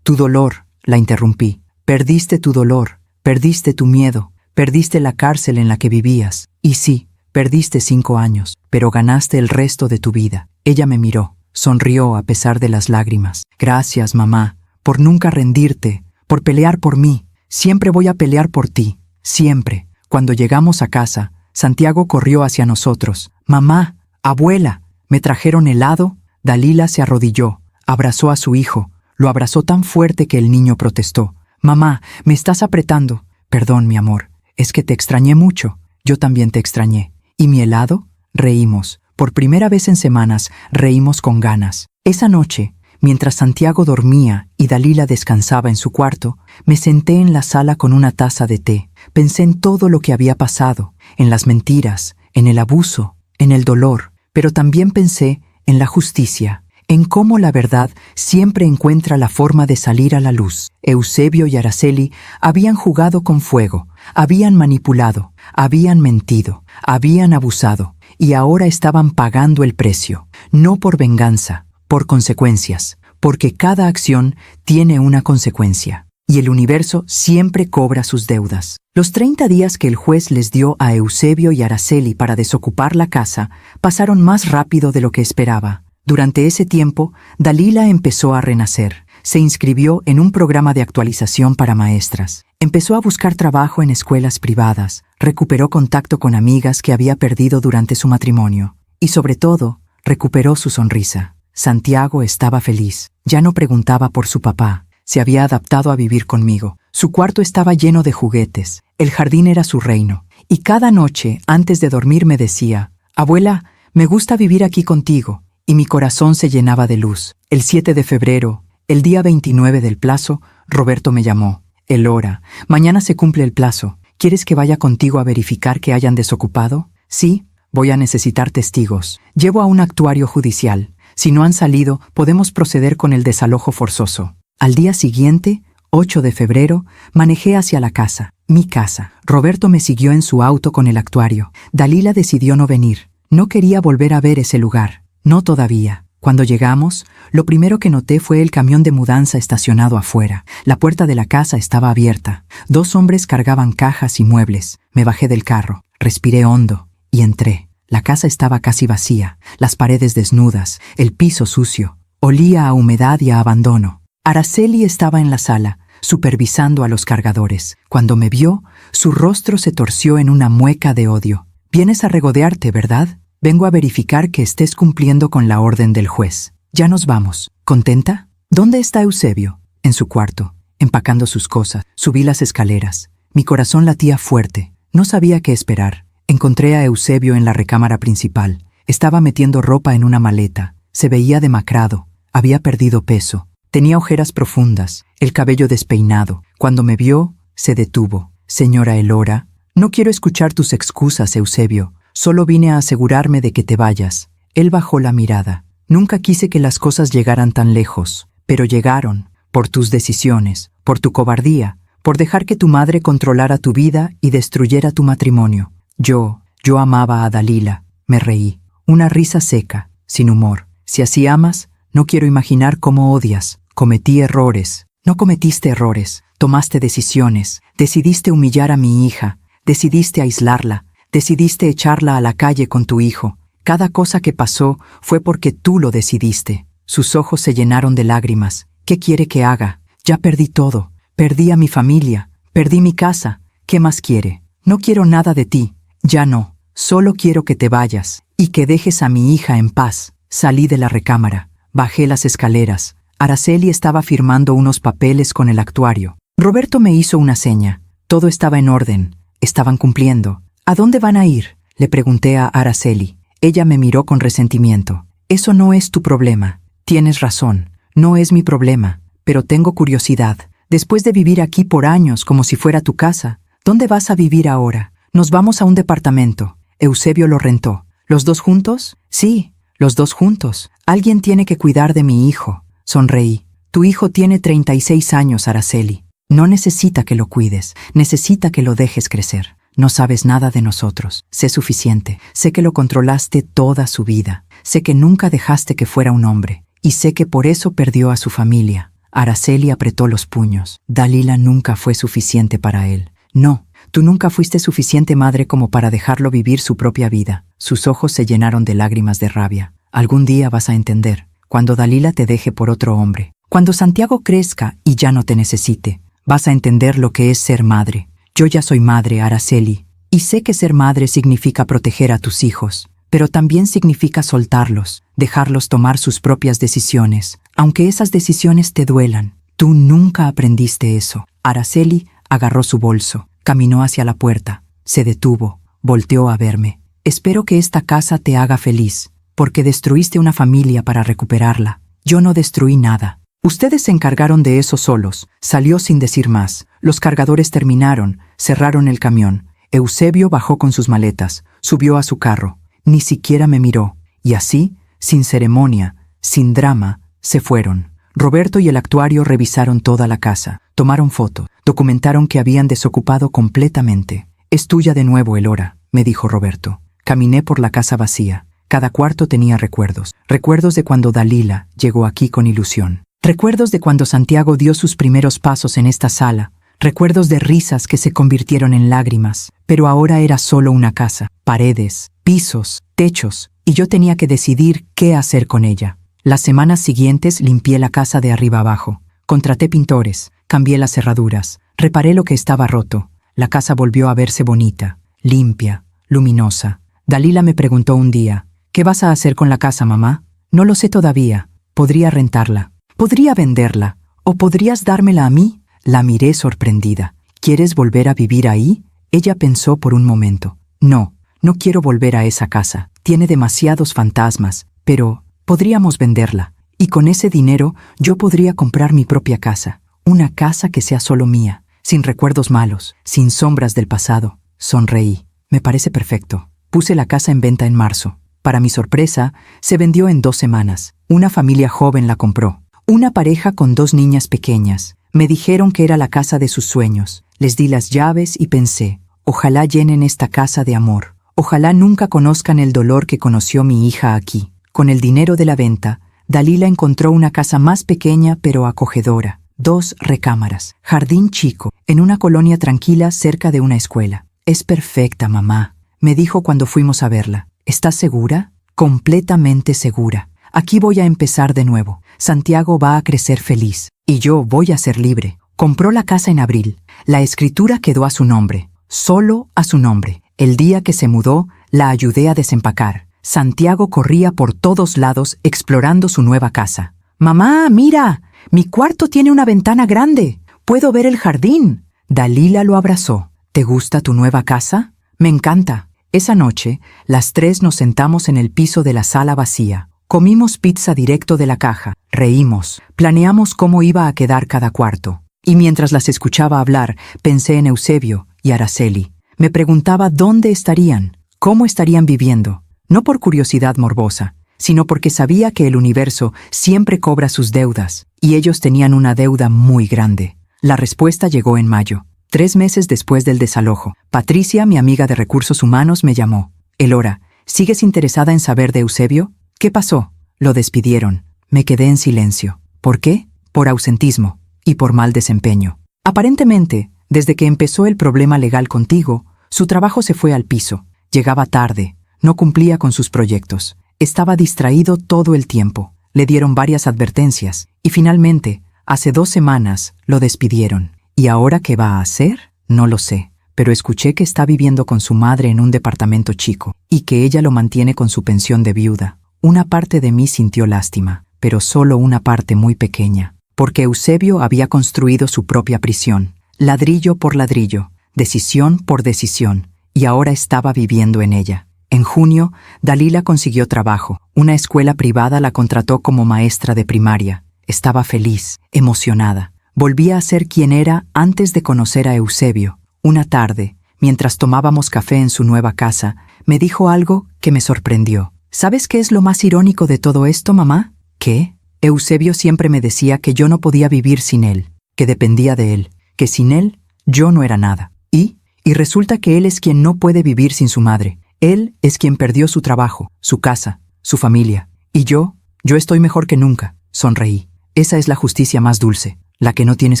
tu dolor, la interrumpí. Perdiste tu dolor, perdiste tu miedo, perdiste la cárcel en la que vivías. Y sí, perdiste 5 años, pero ganaste el resto de tu vida. Ella me miró, sonrió a pesar de las lágrimas. Gracias, mamá, por nunca rendirte, por pelear por mí. Siempre voy a pelear por ti, siempre. Cuando llegamos a casa, Santiago corrió hacia nosotros. Mamá, abuela, ¿me trajeron helado? Dalila se arrodilló, abrazó a su hijo, lo abrazó tan fuerte que el niño protestó. Mamá, me estás apretando. Perdón, mi amor, es que te extrañé mucho. Yo también te extrañé. ¿Y mi helado? Reímos. Por primera vez en semanas, reímos con ganas. Esa noche, mientras Santiago dormía y Dalila descansaba en su cuarto, me senté en la sala con una taza de té. Pensé en todo lo que había pasado, en las mentiras, en el abuso, en el dolor, pero también pensé en la justicia, en cómo la verdad siempre encuentra la forma de salir a la luz. Eusebio y Araceli habían jugado con fuego, habían manipulado, habían mentido, habían abusado, y ahora estaban pagando el precio, no por venganza, por consecuencias, porque cada acción tiene una consecuencia, y el universo siempre cobra sus deudas. Los 30 días que el juez les dio a Eusebio y Araceli para desocupar la casa pasaron más rápido de lo que esperaba. Durante ese tiempo, Dalila empezó a renacer. Se inscribió en un programa de actualización para maestras. Empezó a buscar trabajo en escuelas privadas. Recuperó contacto con amigas que había perdido durante su matrimonio. Y sobre todo, recuperó su sonrisa. Santiago estaba feliz. Ya no preguntaba por su papá. Se había adaptado a vivir conmigo. Su cuarto estaba lleno de juguetes. El jardín era su reino. Y cada noche, antes de dormir, me decía: «Abuela, me gusta vivir aquí contigo». Y mi corazón se llenaba de luz. El 7 de febrero, el día 29 del plazo, Roberto me llamó. Elora, mañana se cumple el plazo. ¿Quieres que vaya contigo a verificar que hayan desocupado? Sí, voy a necesitar testigos. Llevo a un actuario judicial. Si no han salido, podemos proceder con el desalojo forzoso. Al día siguiente, 8 de febrero, manejé hacia la casa, mi casa. Roberto me siguió en su auto con el actuario. Dalila decidió no venir. No quería volver a ver ese lugar. No todavía. Cuando llegamos, lo primero que noté fue el camión de mudanza estacionado afuera. La puerta de la casa estaba abierta. 2 hombres cargaban cajas y muebles. Me bajé del carro, respiré hondo y entré. La casa estaba casi vacía, las paredes desnudas, el piso sucio. Olía a humedad y a abandono. Araceli estaba en la sala, supervisando a los cargadores. Cuando me vio, su rostro se torció en una mueca de odio. «Vienes a regodearte, ¿verdad? Vengo a verificar que estés cumpliendo con la orden del juez. Ya nos vamos. ¿Contenta? ¿Dónde está Eusebio?» En su cuarto, empacando sus cosas. Subí las escaleras. Mi corazón latía fuerte. No sabía qué esperar. Encontré a Eusebio en la recámara principal. Estaba metiendo ropa en una maleta. Se veía demacrado. Había perdido peso. Tenía ojeras profundas, el cabello despeinado. Cuando me vio, se detuvo. «Señora Elora, no quiero escuchar tus excusas, Eusebio. Solo vine a asegurarme de que te vayas». Él bajó la mirada. «Nunca quise que las cosas llegaran tan lejos, pero llegaron, por tus decisiones, por tu cobardía, por dejar que tu madre controlara tu vida y destruyera tu matrimonio. Yo amaba a Dalila». Me reí. Una risa seca, sin humor. «Si así amas, no quiero imaginar cómo odias. Cometí errores». «No cometiste errores. Tomaste decisiones. Decidiste humillar a mi hija. Decidiste aislarla. Decidiste echarla a la calle con tu hijo. Cada cosa que pasó fue porque tú lo decidiste». Sus ojos se llenaron de lágrimas. «¿Qué quiere que haga? Ya perdí todo. Perdí a mi familia. Perdí mi casa. ¿Qué más quiere? No quiero nada de ti. Ya no. Solo quiero que te vayas y que dejes a mi hija en paz». Salí de la recámara. Bajé las escaleras. Araceli estaba firmando unos papeles con el actuario. Roberto me hizo una seña. Todo estaba en orden. Estaban cumpliendo. «¿A dónde van a ir?», le pregunté a Araceli. Ella me miró con resentimiento. «Eso no es tu problema. Tienes razón. No es mi problema. Pero tengo curiosidad. Después de vivir aquí por años como si fuera tu casa, ¿dónde vas a vivir ahora?» «Nos vamos a un departamento. Eusebio lo rentó». «¿Los 2 juntos?» «Sí, los 2 juntos. Alguien tiene que cuidar de mi hijo». Sonreí. «Tu hijo tiene 36 años, Araceli. No necesita que lo cuides. Necesita que lo dejes crecer. No sabes nada de nosotros. Sé suficiente. Sé que lo controlaste toda su vida. Sé que nunca dejaste que fuera un hombre. y sé que por eso perdió a su familia. Araceli apretó los puños. Dalila nunca fue suficiente para él. No, tú nunca fuiste suficiente madre como para dejarlo vivir su propia vida. Sus ojos se llenaron de lágrimas de rabia. Algún día vas a entender, cuando Dalila te deje por otro hombre. Cuando Santiago crezca y ya no te necesite, vas a entender lo que es ser madre. Yo ya soy madre, Araceli, y sé que ser madre significa proteger a tus hijos, pero también significa soltarlos, dejarlos tomar sus propias decisiones, aunque esas decisiones te duelan. Tú nunca aprendiste eso. Araceli agarró su bolso, caminó hacia la puerta, se detuvo, volteó a verme. Espero que esta casa te haga feliz, porque destruiste una familia para recuperarla. Yo no destruí nada. Ustedes se encargaron de eso solos. Salió sin decir más. Los cargadores terminaron, cerraron el camión. Eusebio bajó con sus maletas, subió a su carro. Ni siquiera me miró. Y así, sin ceremonia, sin drama, se fueron. Roberto y el actuario revisaron toda la casa, tomaron fotos, documentaron que habían desocupado completamente. Es tuya de nuevo, Elora, me dijo Roberto. Caminé por la casa vacía. Cada cuarto tenía recuerdos. Recuerdos de cuando Dalila llegó aquí con ilusión. Recuerdos de cuando Santiago dio sus primeros pasos en esta sala. Recuerdos de risas que se convirtieron en lágrimas. Pero ahora era solo una casa. Paredes, pisos, techos. Y yo tenía que decidir qué hacer con ella. Las semanas siguientes limpié la casa de arriba abajo. Contraté pintores. Cambié las cerraduras. Reparé lo que estaba roto. La casa volvió a verse bonita, limpia, luminosa. Dalila me preguntó un día, ¿qué vas a hacer con la casa, mamá? No lo sé todavía. Podría rentarla. Podría venderla. ¿O podrías dármela a mí? La miré sorprendida. ¿Quieres volver a vivir ahí? Ella pensó por un momento. No, no quiero volver a esa casa. Tiene demasiados fantasmas. Pero podríamos venderla. Y con ese dinero yo podría comprar mi propia casa. Una casa que sea solo mía. Sin recuerdos malos. Sin sombras del pasado. Sonreí. Me parece perfecto. Puse la casa en venta en marzo. Para mi sorpresa, se vendió en 2 semanas. Una familia joven la compró. Una pareja con 2 niñas pequeñas. Me dijeron que era la casa de sus sueños. Les di las llaves y pensé, ojalá llenen esta casa de amor. Ojalá nunca conozcan el dolor que conoció mi hija aquí. Con el dinero de la venta, Dalila encontró una casa más pequeña pero acogedora. 2 recámaras, jardín chico, en una colonia tranquila cerca de una escuela. Es perfecta, mamá, me dijo cuando fuimos a verla. ¿Estás segura? Completamente segura. Aquí voy a empezar de nuevo. Santiago va a crecer feliz. Y yo voy a ser libre. Compró la casa en abril. La escritura quedó a su nombre. Solo a su nombre. El día que se mudó, la ayudé a desempacar. Santiago corría por todos lados explorando su nueva casa. «Mamá, mira, mi cuarto tiene una ventana grande. Puedo ver el jardín». Dalila lo abrazó. «¿Te gusta tu nueva casa?» «Me encanta». Esa noche, las 3 nos sentamos en el piso de la sala vacía. Comimos pizza directo de la caja. Reímos. Planeamos cómo iba a quedar cada cuarto. Y mientras las escuchaba hablar, pensé en Eusebio y Araceli. Me preguntaba dónde estarían, cómo estarían viviendo. No por curiosidad morbosa, sino porque sabía que el universo siempre cobra sus deudas, y ellos tenían una deuda muy grande. La respuesta llegó en mayo, 3 meses después del desalojo. Patricia, mi amiga de recursos humanos, me llamó. «Elora, ¿sigues interesada en saber de Eusebio?» «¿Qué pasó?» «Lo despidieron». Me quedé en silencio. ¿Por qué? Por ausentismo y por mal desempeño. Aparentemente, desde que empezó el problema legal contigo, su trabajo se fue al piso. Llegaba tarde, no cumplía con sus proyectos. Estaba distraído todo el tiempo. Le dieron varias advertencias y finalmente, hace 2 semanas, lo despidieron. ¿Y ahora qué va a hacer? No lo sé, pero escuché que está viviendo con su madre en un departamento chico y que ella lo mantiene con su pensión de viuda. Una parte de mí sintió lástima, pero solo una parte muy pequeña, porque Eusebio había construido su propia prisión, ladrillo por ladrillo, decisión por decisión, y ahora estaba viviendo en ella. En junio, Dalila consiguió trabajo. Una escuela privada la contrató como maestra de primaria. Estaba feliz, emocionada. Volvía a ser quien era antes de conocer a Eusebio. Una tarde, mientras tomábamos café en su nueva casa, me dijo algo que me sorprendió. ¿Sabes qué es lo más irónico de todo esto, mamá? ¿Qué? Eusebio siempre me decía que yo no podía vivir sin él, que dependía de él, que sin él yo no era nada. Y resulta que él es quien no puede vivir sin su madre. Él es quien perdió su trabajo, su casa, su familia. Y yo Yo estoy mejor que nunca, sonreí. Esa es la justicia más dulce, la que no tienes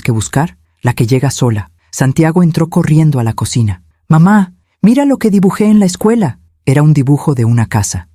que buscar, la que llega sola. Santiago entró corriendo a la cocina. Mamá, mira lo que dibujé en la escuela. Era un dibujo de una casa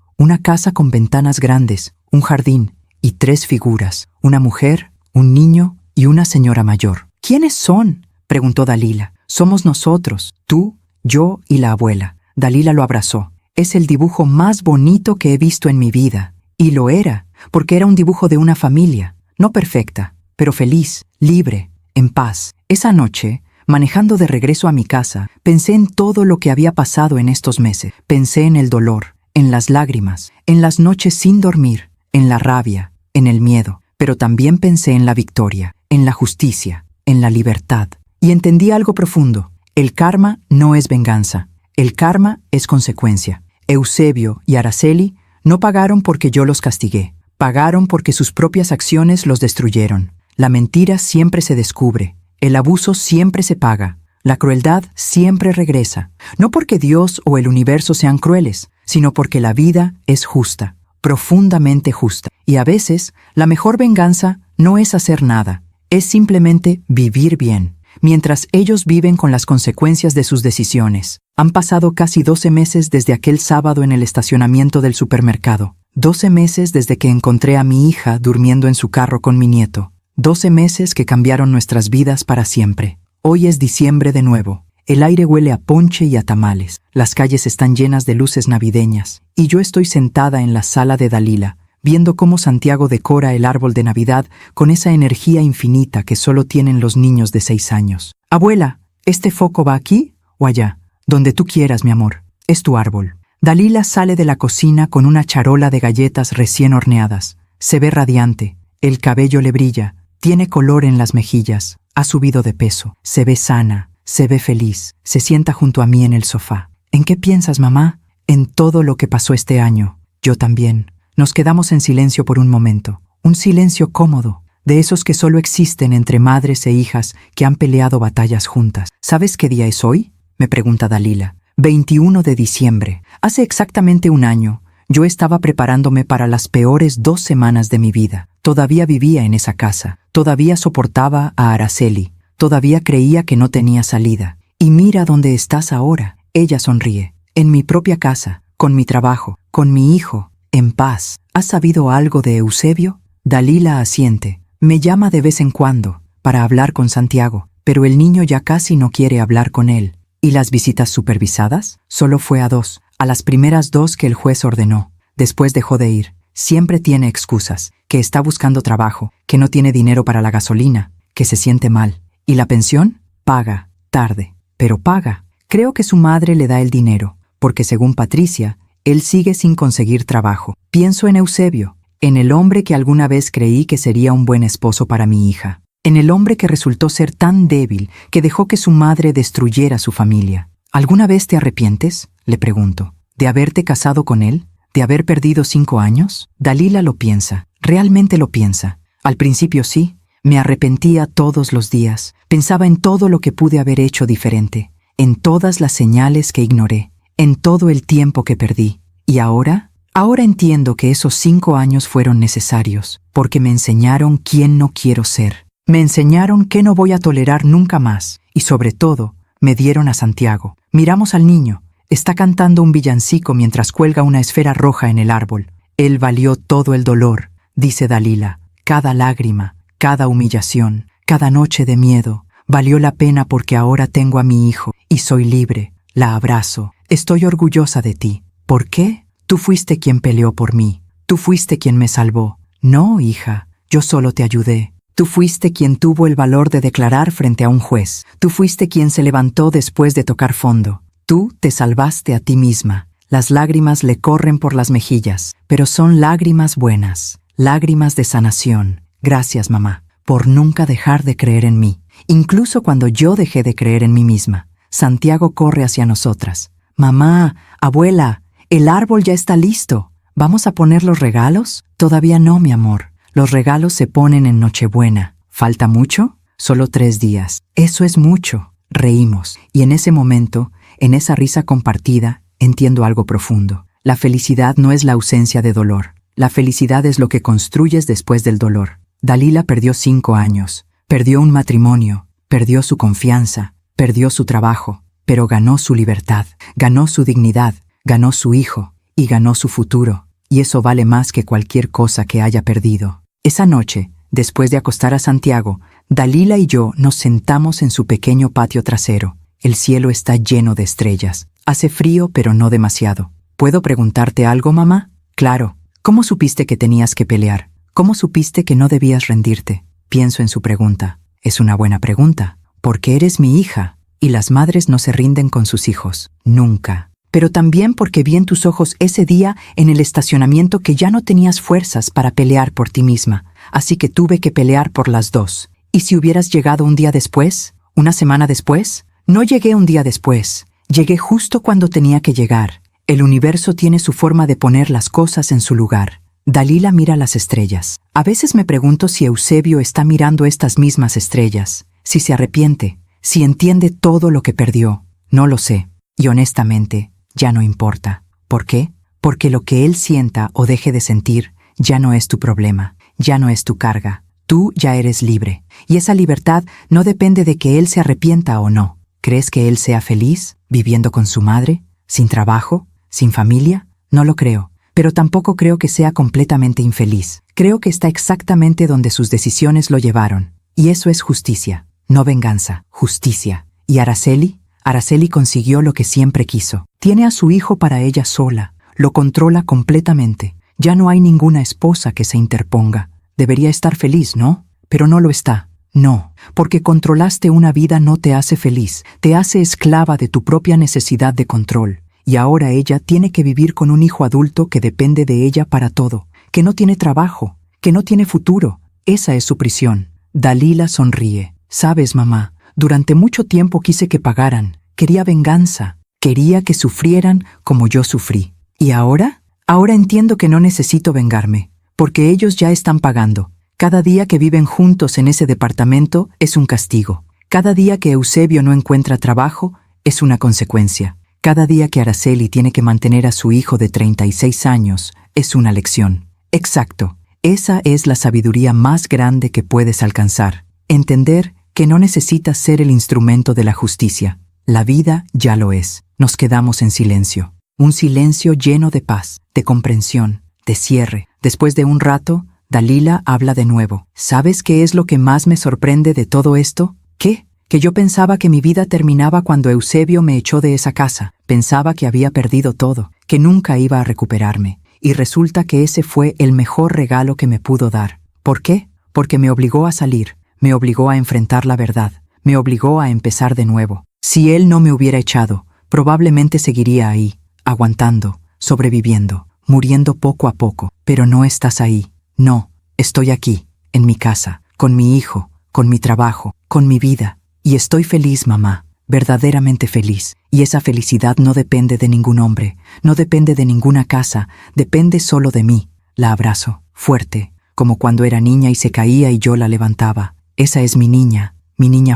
con ventanas grandes, un jardín y 3 figuras, una mujer, un niño y una señora mayor. ¿Quiénes son?, preguntó Dalila. Somos nosotros, tú, yo y la abuela. Dalila lo abrazó. Es el dibujo más bonito que he visto en mi vida. Y lo era, porque era un dibujo de una familia, no perfecta, pero feliz, libre, en paz. Esa noche, manejando de regreso a mi casa, pensé en todo lo que había pasado en estos meses. Pensé en el dolor, en las lágrimas, en las noches sin dormir, en la rabia, en el miedo. Pero también pensé en la victoria, en la justicia, en la libertad. Y entendí algo profundo. El karma no es venganza. El karma es consecuencia. Eusebio y Araceli no pagaron porque yo los castigué. Pagaron porque sus propias acciones los destruyeron. La mentira siempre se descubre. El abuso siempre se paga. La crueldad siempre regresa. No porque Dios o el universo sean crueles, sino porque la vida es justa, profundamente justa. Y a veces, la mejor venganza no es hacer nada. Es simplemente vivir bien, mientras ellos viven con las consecuencias de sus decisiones. Han pasado casi 12 meses desde aquel sábado en el estacionamiento del supermercado. 12 meses desde que encontré a mi hija durmiendo en su carro con mi nieto. 12 meses que cambiaron nuestras vidas para siempre. Hoy es diciembre de nuevo. El aire huele a ponche y a tamales. Las calles están llenas de luces navideñas. Y yo estoy sentada en la sala de Dalila, viendo cómo Santiago decora el árbol de Navidad con esa energía infinita que solo tienen los niños de 6 años. Abuela, ¿este foco va aquí o allá? Donde tú quieras, mi amor. Es tu árbol. Dalila sale de la cocina con una charola de galletas recién horneadas. Se ve radiante. El cabello le brilla. Tiene color en las mejillas. Ha subido de peso. Se ve sana. Se ve feliz. Se sienta junto a mí en el sofá. ¿En qué piensas, mamá? En todo lo que pasó este año. Yo también. Nos quedamos en silencio por un momento. Un silencio cómodo, de esos que solo existen entre madres e hijas que han peleado batallas juntas. ¿Sabes qué día es hoy?, me pregunta Dalila. 21 de diciembre. Hace exactamente un año, yo estaba preparándome para las peores 2 semanas de mi vida. Todavía vivía en esa casa. Todavía soportaba a Araceli. Todavía creía que no tenía salida. Y mira dónde estás ahora. Ella sonríe. En mi propia casa, con mi trabajo, con mi hijo, en paz. ¿Has sabido algo de Eusebio? Dalila asiente. Me llama de vez en cuando, para hablar con Santiago, pero el niño ya casi no quiere hablar con él. ¿Y las visitas supervisadas? Solo fue a 2, a las primeras 2 que el juez ordenó. Después dejó de ir. Siempre tiene excusas, que está buscando trabajo, que no tiene dinero para la gasolina, que se siente mal. ¿Y la pensión? Paga, tarde, pero paga. Creo que su madre le da el dinero, porque según Patricia, él sigue sin conseguir trabajo. Pienso en Eusebio, en el hombre que alguna vez creí que sería un buen esposo para mi hija. En el hombre que resultó ser tan débil que dejó que su madre destruyera su familia. ¿Alguna vez te arrepientes?, le pregunto, ¿de haberte casado con él? ¿De haber perdido 5 años? Dalila lo piensa, realmente lo piensa. Al principio sí, me arrepentía todos los días. Pensaba en todo lo que pude haber hecho diferente, en todas las señales que ignoré, en todo el tiempo que perdí. ¿Y ahora? Ahora entiendo que esos 5 años fueron necesarios, porque me enseñaron quién no quiero ser. Me enseñaron qué no voy a tolerar nunca más, y sobre todo, me dieron a Santiago. Miramos al niño. Está cantando un villancico mientras cuelga una esfera roja en el árbol. Él valió todo el dolor, dice Dalila. Cada lágrima, cada humillación, cada noche de miedo, valió la pena porque ahora tengo a mi hijo, y soy libre. La abrazo. Estoy orgullosa de ti. ¿Por qué? Tú fuiste quien peleó por mí. Tú fuiste quien me salvó. No, hija, yo solo te ayudé. Tú fuiste quien tuvo el valor de declarar frente a un juez. Tú fuiste quien se levantó después de tocar fondo. Tú te salvaste a ti misma. Las lágrimas le corren por las mejillas, pero son lágrimas buenas, lágrimas de sanación. Gracias, mamá, por nunca dejar de creer en mí, incluso cuando yo dejé de creer en mí misma. Santiago corre hacia nosotras. Mamá, abuela, el árbol ya está listo. ¿Vamos a poner los regalos? Todavía no, mi amor. Los regalos se ponen en Nochebuena. ¿Falta mucho? Solo 3 días. Eso es mucho. Reímos. Y en ese momento, en esa risa compartida, entiendo algo profundo. La felicidad no es la ausencia de dolor. La felicidad es lo que construyes después del dolor. Dalila perdió 5 años, perdió un matrimonio, perdió su confianza, perdió su trabajo, pero ganó su libertad, ganó su dignidad, ganó su hijo y ganó su futuro. Y eso vale más que cualquier cosa que haya perdido. Esa noche, después de acostar a Santiago, Dalila y yo nos sentamos en su pequeño patio trasero. El cielo está lleno de estrellas. Hace frío, pero no demasiado. ¿Puedo preguntarte algo, mamá? Claro. ¿Cómo supiste que tenías que pelear? ¿Cómo supiste que no debías rendirte? Pienso en su pregunta. Es una buena pregunta, porque eres mi hija, y las madres no se rinden con sus hijos. Nunca. Pero también porque vi en tus ojos ese día en el estacionamiento que ya no tenías fuerzas para pelear por ti misma, así que tuve que pelear por las dos. ¿Y si hubieras llegado un día después? ¿Una semana después? No llegué un día después. Llegué justo cuando tenía que llegar. El universo tiene su forma de poner las cosas en su lugar. Dalila mira las estrellas. A veces me pregunto si Eusebio está mirando estas mismas estrellas, si se arrepiente, si entiende todo lo que perdió. No lo sé. Y honestamente, ya no importa. ¿Por qué? Porque lo que él sienta o deje de sentir ya no es tu problema, ya no es tu carga. Tú ya eres libre. Y esa libertad no depende de que él se arrepienta o no. ¿Crees que él sea feliz, viviendo con su madre, sin trabajo, sin familia? No lo creo. Pero tampoco creo que sea completamente infeliz. Creo que está exactamente donde sus decisiones lo llevaron. Y eso es justicia, no venganza, justicia. ¿Y Araceli? Araceli consiguió lo que siempre quiso. Tiene a su hijo para ella sola. Lo controla completamente. Ya no hay ninguna esposa que se interponga. Debería estar feliz, ¿no? Pero no lo está. No, porque controlaste una vida no te hace feliz. Te hace esclava de tu propia necesidad de control. Y ahora ella tiene que vivir con un hijo adulto que depende de ella para todo. Que no tiene trabajo. Que no tiene futuro. Esa es su prisión. Dalila sonríe. Sabes, mamá, durante mucho tiempo quise que pagaran. Quería venganza. Quería que sufrieran como yo sufrí. ¿Y ahora? Ahora entiendo que no necesito vengarme, porque ellos ya están pagando. Cada día que viven juntos en ese departamento es un castigo. Cada día que Eusebio no encuentra trabajo es una consecuencia. Cada día que Araceli tiene que mantener a su hijo de 36 años es una lección. Exacto. Esa es la sabiduría más grande que puedes alcanzar. Entender que no necesitas ser el instrumento de la justicia. La vida ya lo es. Nos quedamos en silencio. Un silencio lleno de paz, de comprensión, de cierre. Después de un rato, Dalila habla de nuevo. ¿Sabes qué es lo que más me sorprende de todo esto? ¿Qué? Que yo pensaba que mi vida terminaba cuando Eusebio me echó de esa casa. Pensaba que había perdido todo, que nunca iba a recuperarme. Y resulta que ese fue el mejor regalo que me pudo dar. ¿Por qué? Porque me obligó a salir, me obligó a enfrentar la verdad, me obligó a empezar de nuevo. Si él no me hubiera echado, probablemente seguiría ahí, aguantando, sobreviviendo, muriendo poco a poco. Pero no estás ahí. No, estoy aquí, en mi casa, con mi hijo, con mi trabajo, con mi vida. Y estoy feliz, mamá, verdaderamente feliz. Y esa felicidad no depende de ningún hombre, no depende de ninguna casa, depende solo de mí. La abrazo, fuerte, como cuando era niña y se caía y yo la levantaba. Esa es mi niña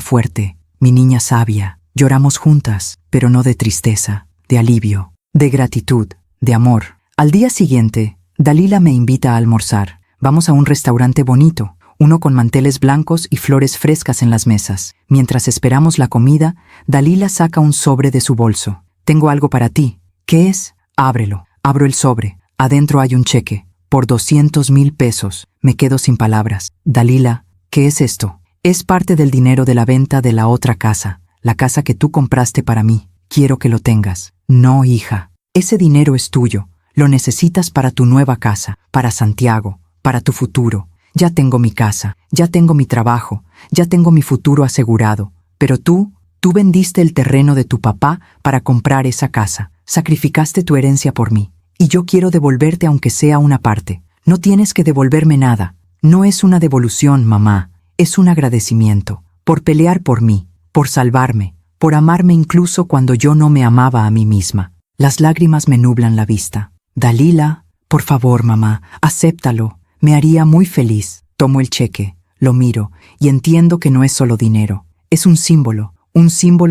fuerte, mi niña sabia. Lloramos juntas, pero no de tristeza, de alivio, de gratitud, de amor. Al día siguiente, Dalila me invita a almorzar. Vamos a un restaurante bonito, uno con manteles blancos y flores frescas en las mesas. Mientras esperamos la comida, Dalila saca un sobre de su bolso. Tengo algo para ti. ¿Qué es? Ábrelo. Abro el sobre. Adentro hay un cheque. Por 200,000 pesos. Me quedo sin palabras. Dalila, ¿qué es esto? Es parte del dinero de la venta de la otra casa. La casa que tú compraste para mí. Quiero que lo tengas. No, hija. Ese dinero es tuyo. Lo necesitas para tu nueva casa, para Santiago, para tu futuro. Ya tengo mi casa, ya tengo mi trabajo, ya tengo mi futuro asegurado. Pero tú vendiste el terreno de tu papá para comprar esa casa. Sacrificaste tu herencia por mí. Y yo quiero devolverte aunque sea una parte. No tienes que devolverme nada. No es una devolución, mamá. Es un agradecimiento. Por pelear por mí. Por salvarme, por amarme incluso cuando yo no me amaba a mí misma. Las lágrimas me nublan la vista. Dalila, por favor, mamá, acéptalo. Me haría muy feliz. Tomo el cheque, lo miro y entiendo que no es solo dinero. Es un símbolo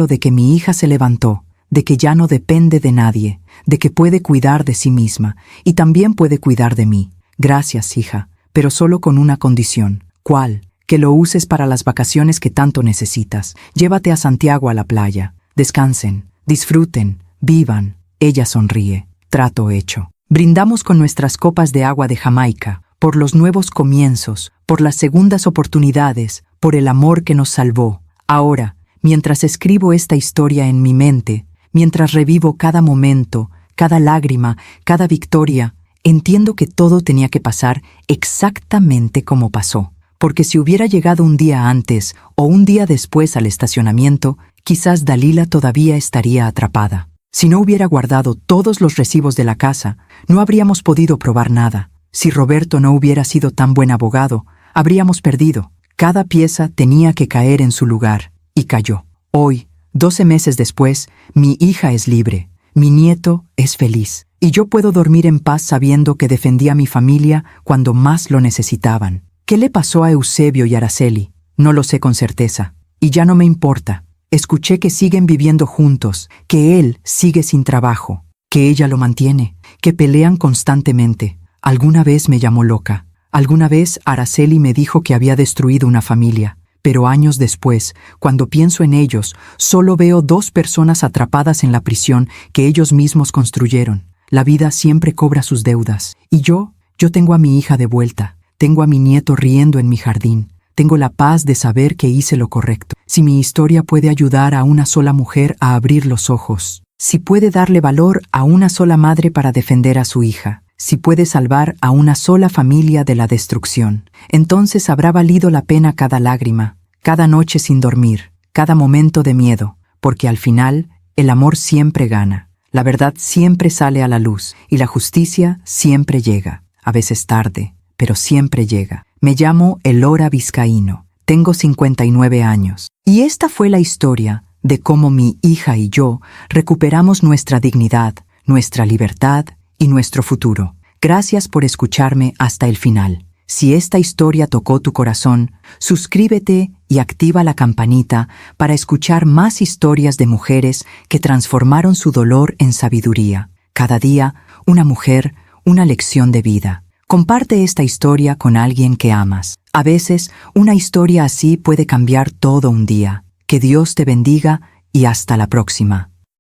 de que mi hija se levantó, de que ya no depende de nadie, de que puede cuidar de sí misma y también puede cuidar de mí. Gracias, hija, pero solo con una condición. ¿Cuál? Que lo uses para las vacaciones que tanto necesitas. Llévate a Santiago a la playa. Descansen, disfruten, vivan. Ella sonríe. Trato hecho. Brindamos con nuestras copas de agua de Jamaica, por los nuevos comienzos, por las segundas oportunidades, por el amor que nos salvó. Ahora, mientras escribo esta historia en mi mente, mientras revivo cada momento, cada lágrima, cada victoria, entiendo que todo tenía que pasar exactamente como pasó. Porque si hubiera llegado un día antes o un día después al estacionamiento, quizás Dalila todavía estaría atrapada. Si no hubiera guardado todos los recibos de la casa, no habríamos podido probar nada. Si Roberto no hubiera sido tan buen abogado, habríamos perdido. Cada pieza tenía que caer en su lugar, y cayó. Hoy, 12 meses después, mi hija es libre, mi nieto es feliz, y yo puedo dormir en paz sabiendo que defendí a mi familia cuando más lo necesitaban. ¿Qué le pasó a Eusebio y Araceli? No lo sé con certeza, y ya no me importa. Escuché que siguen viviendo juntos, que él sigue sin trabajo, que ella lo mantiene, que pelean constantemente. Alguna vez me llamó loca. Alguna vez Araceli me dijo que había destruido una familia. Pero años después, cuando pienso en ellos, solo veo 2 personas atrapadas en la prisión que ellos mismos construyeron. La vida siempre cobra sus deudas. Y yo tengo a mi hija de vuelta. Tengo a mi nieto riendo en mi jardín. Tengo la paz de saber que hice lo correcto. Si mi historia puede ayudar a una sola mujer a abrir los ojos, si puede darle valor a una sola madre para defender a su hija, si puede salvar a una sola familia de la destrucción, entonces habrá valido la pena cada lágrima, cada noche sin dormir, cada momento de miedo, porque al final el amor siempre gana, la verdad siempre sale a la luz y la justicia siempre llega, a veces tarde, pero siempre llega. Me llamo Elora Vizcaíno, tengo 59 años, y esta fue la historia de cómo mi hija y yo recuperamos nuestra dignidad, nuestra libertad y nuestro futuro. Gracias por escucharme hasta el final. Si esta historia tocó tu corazón, suscríbete y activa la campanita para escuchar más historias de mujeres que transformaron su dolor en sabiduría. Cada día, una mujer, una lección de vida. Comparte esta historia con alguien que amas. A veces, una historia así puede cambiar todo un día. Que Dios te bendiga y hasta la próxima.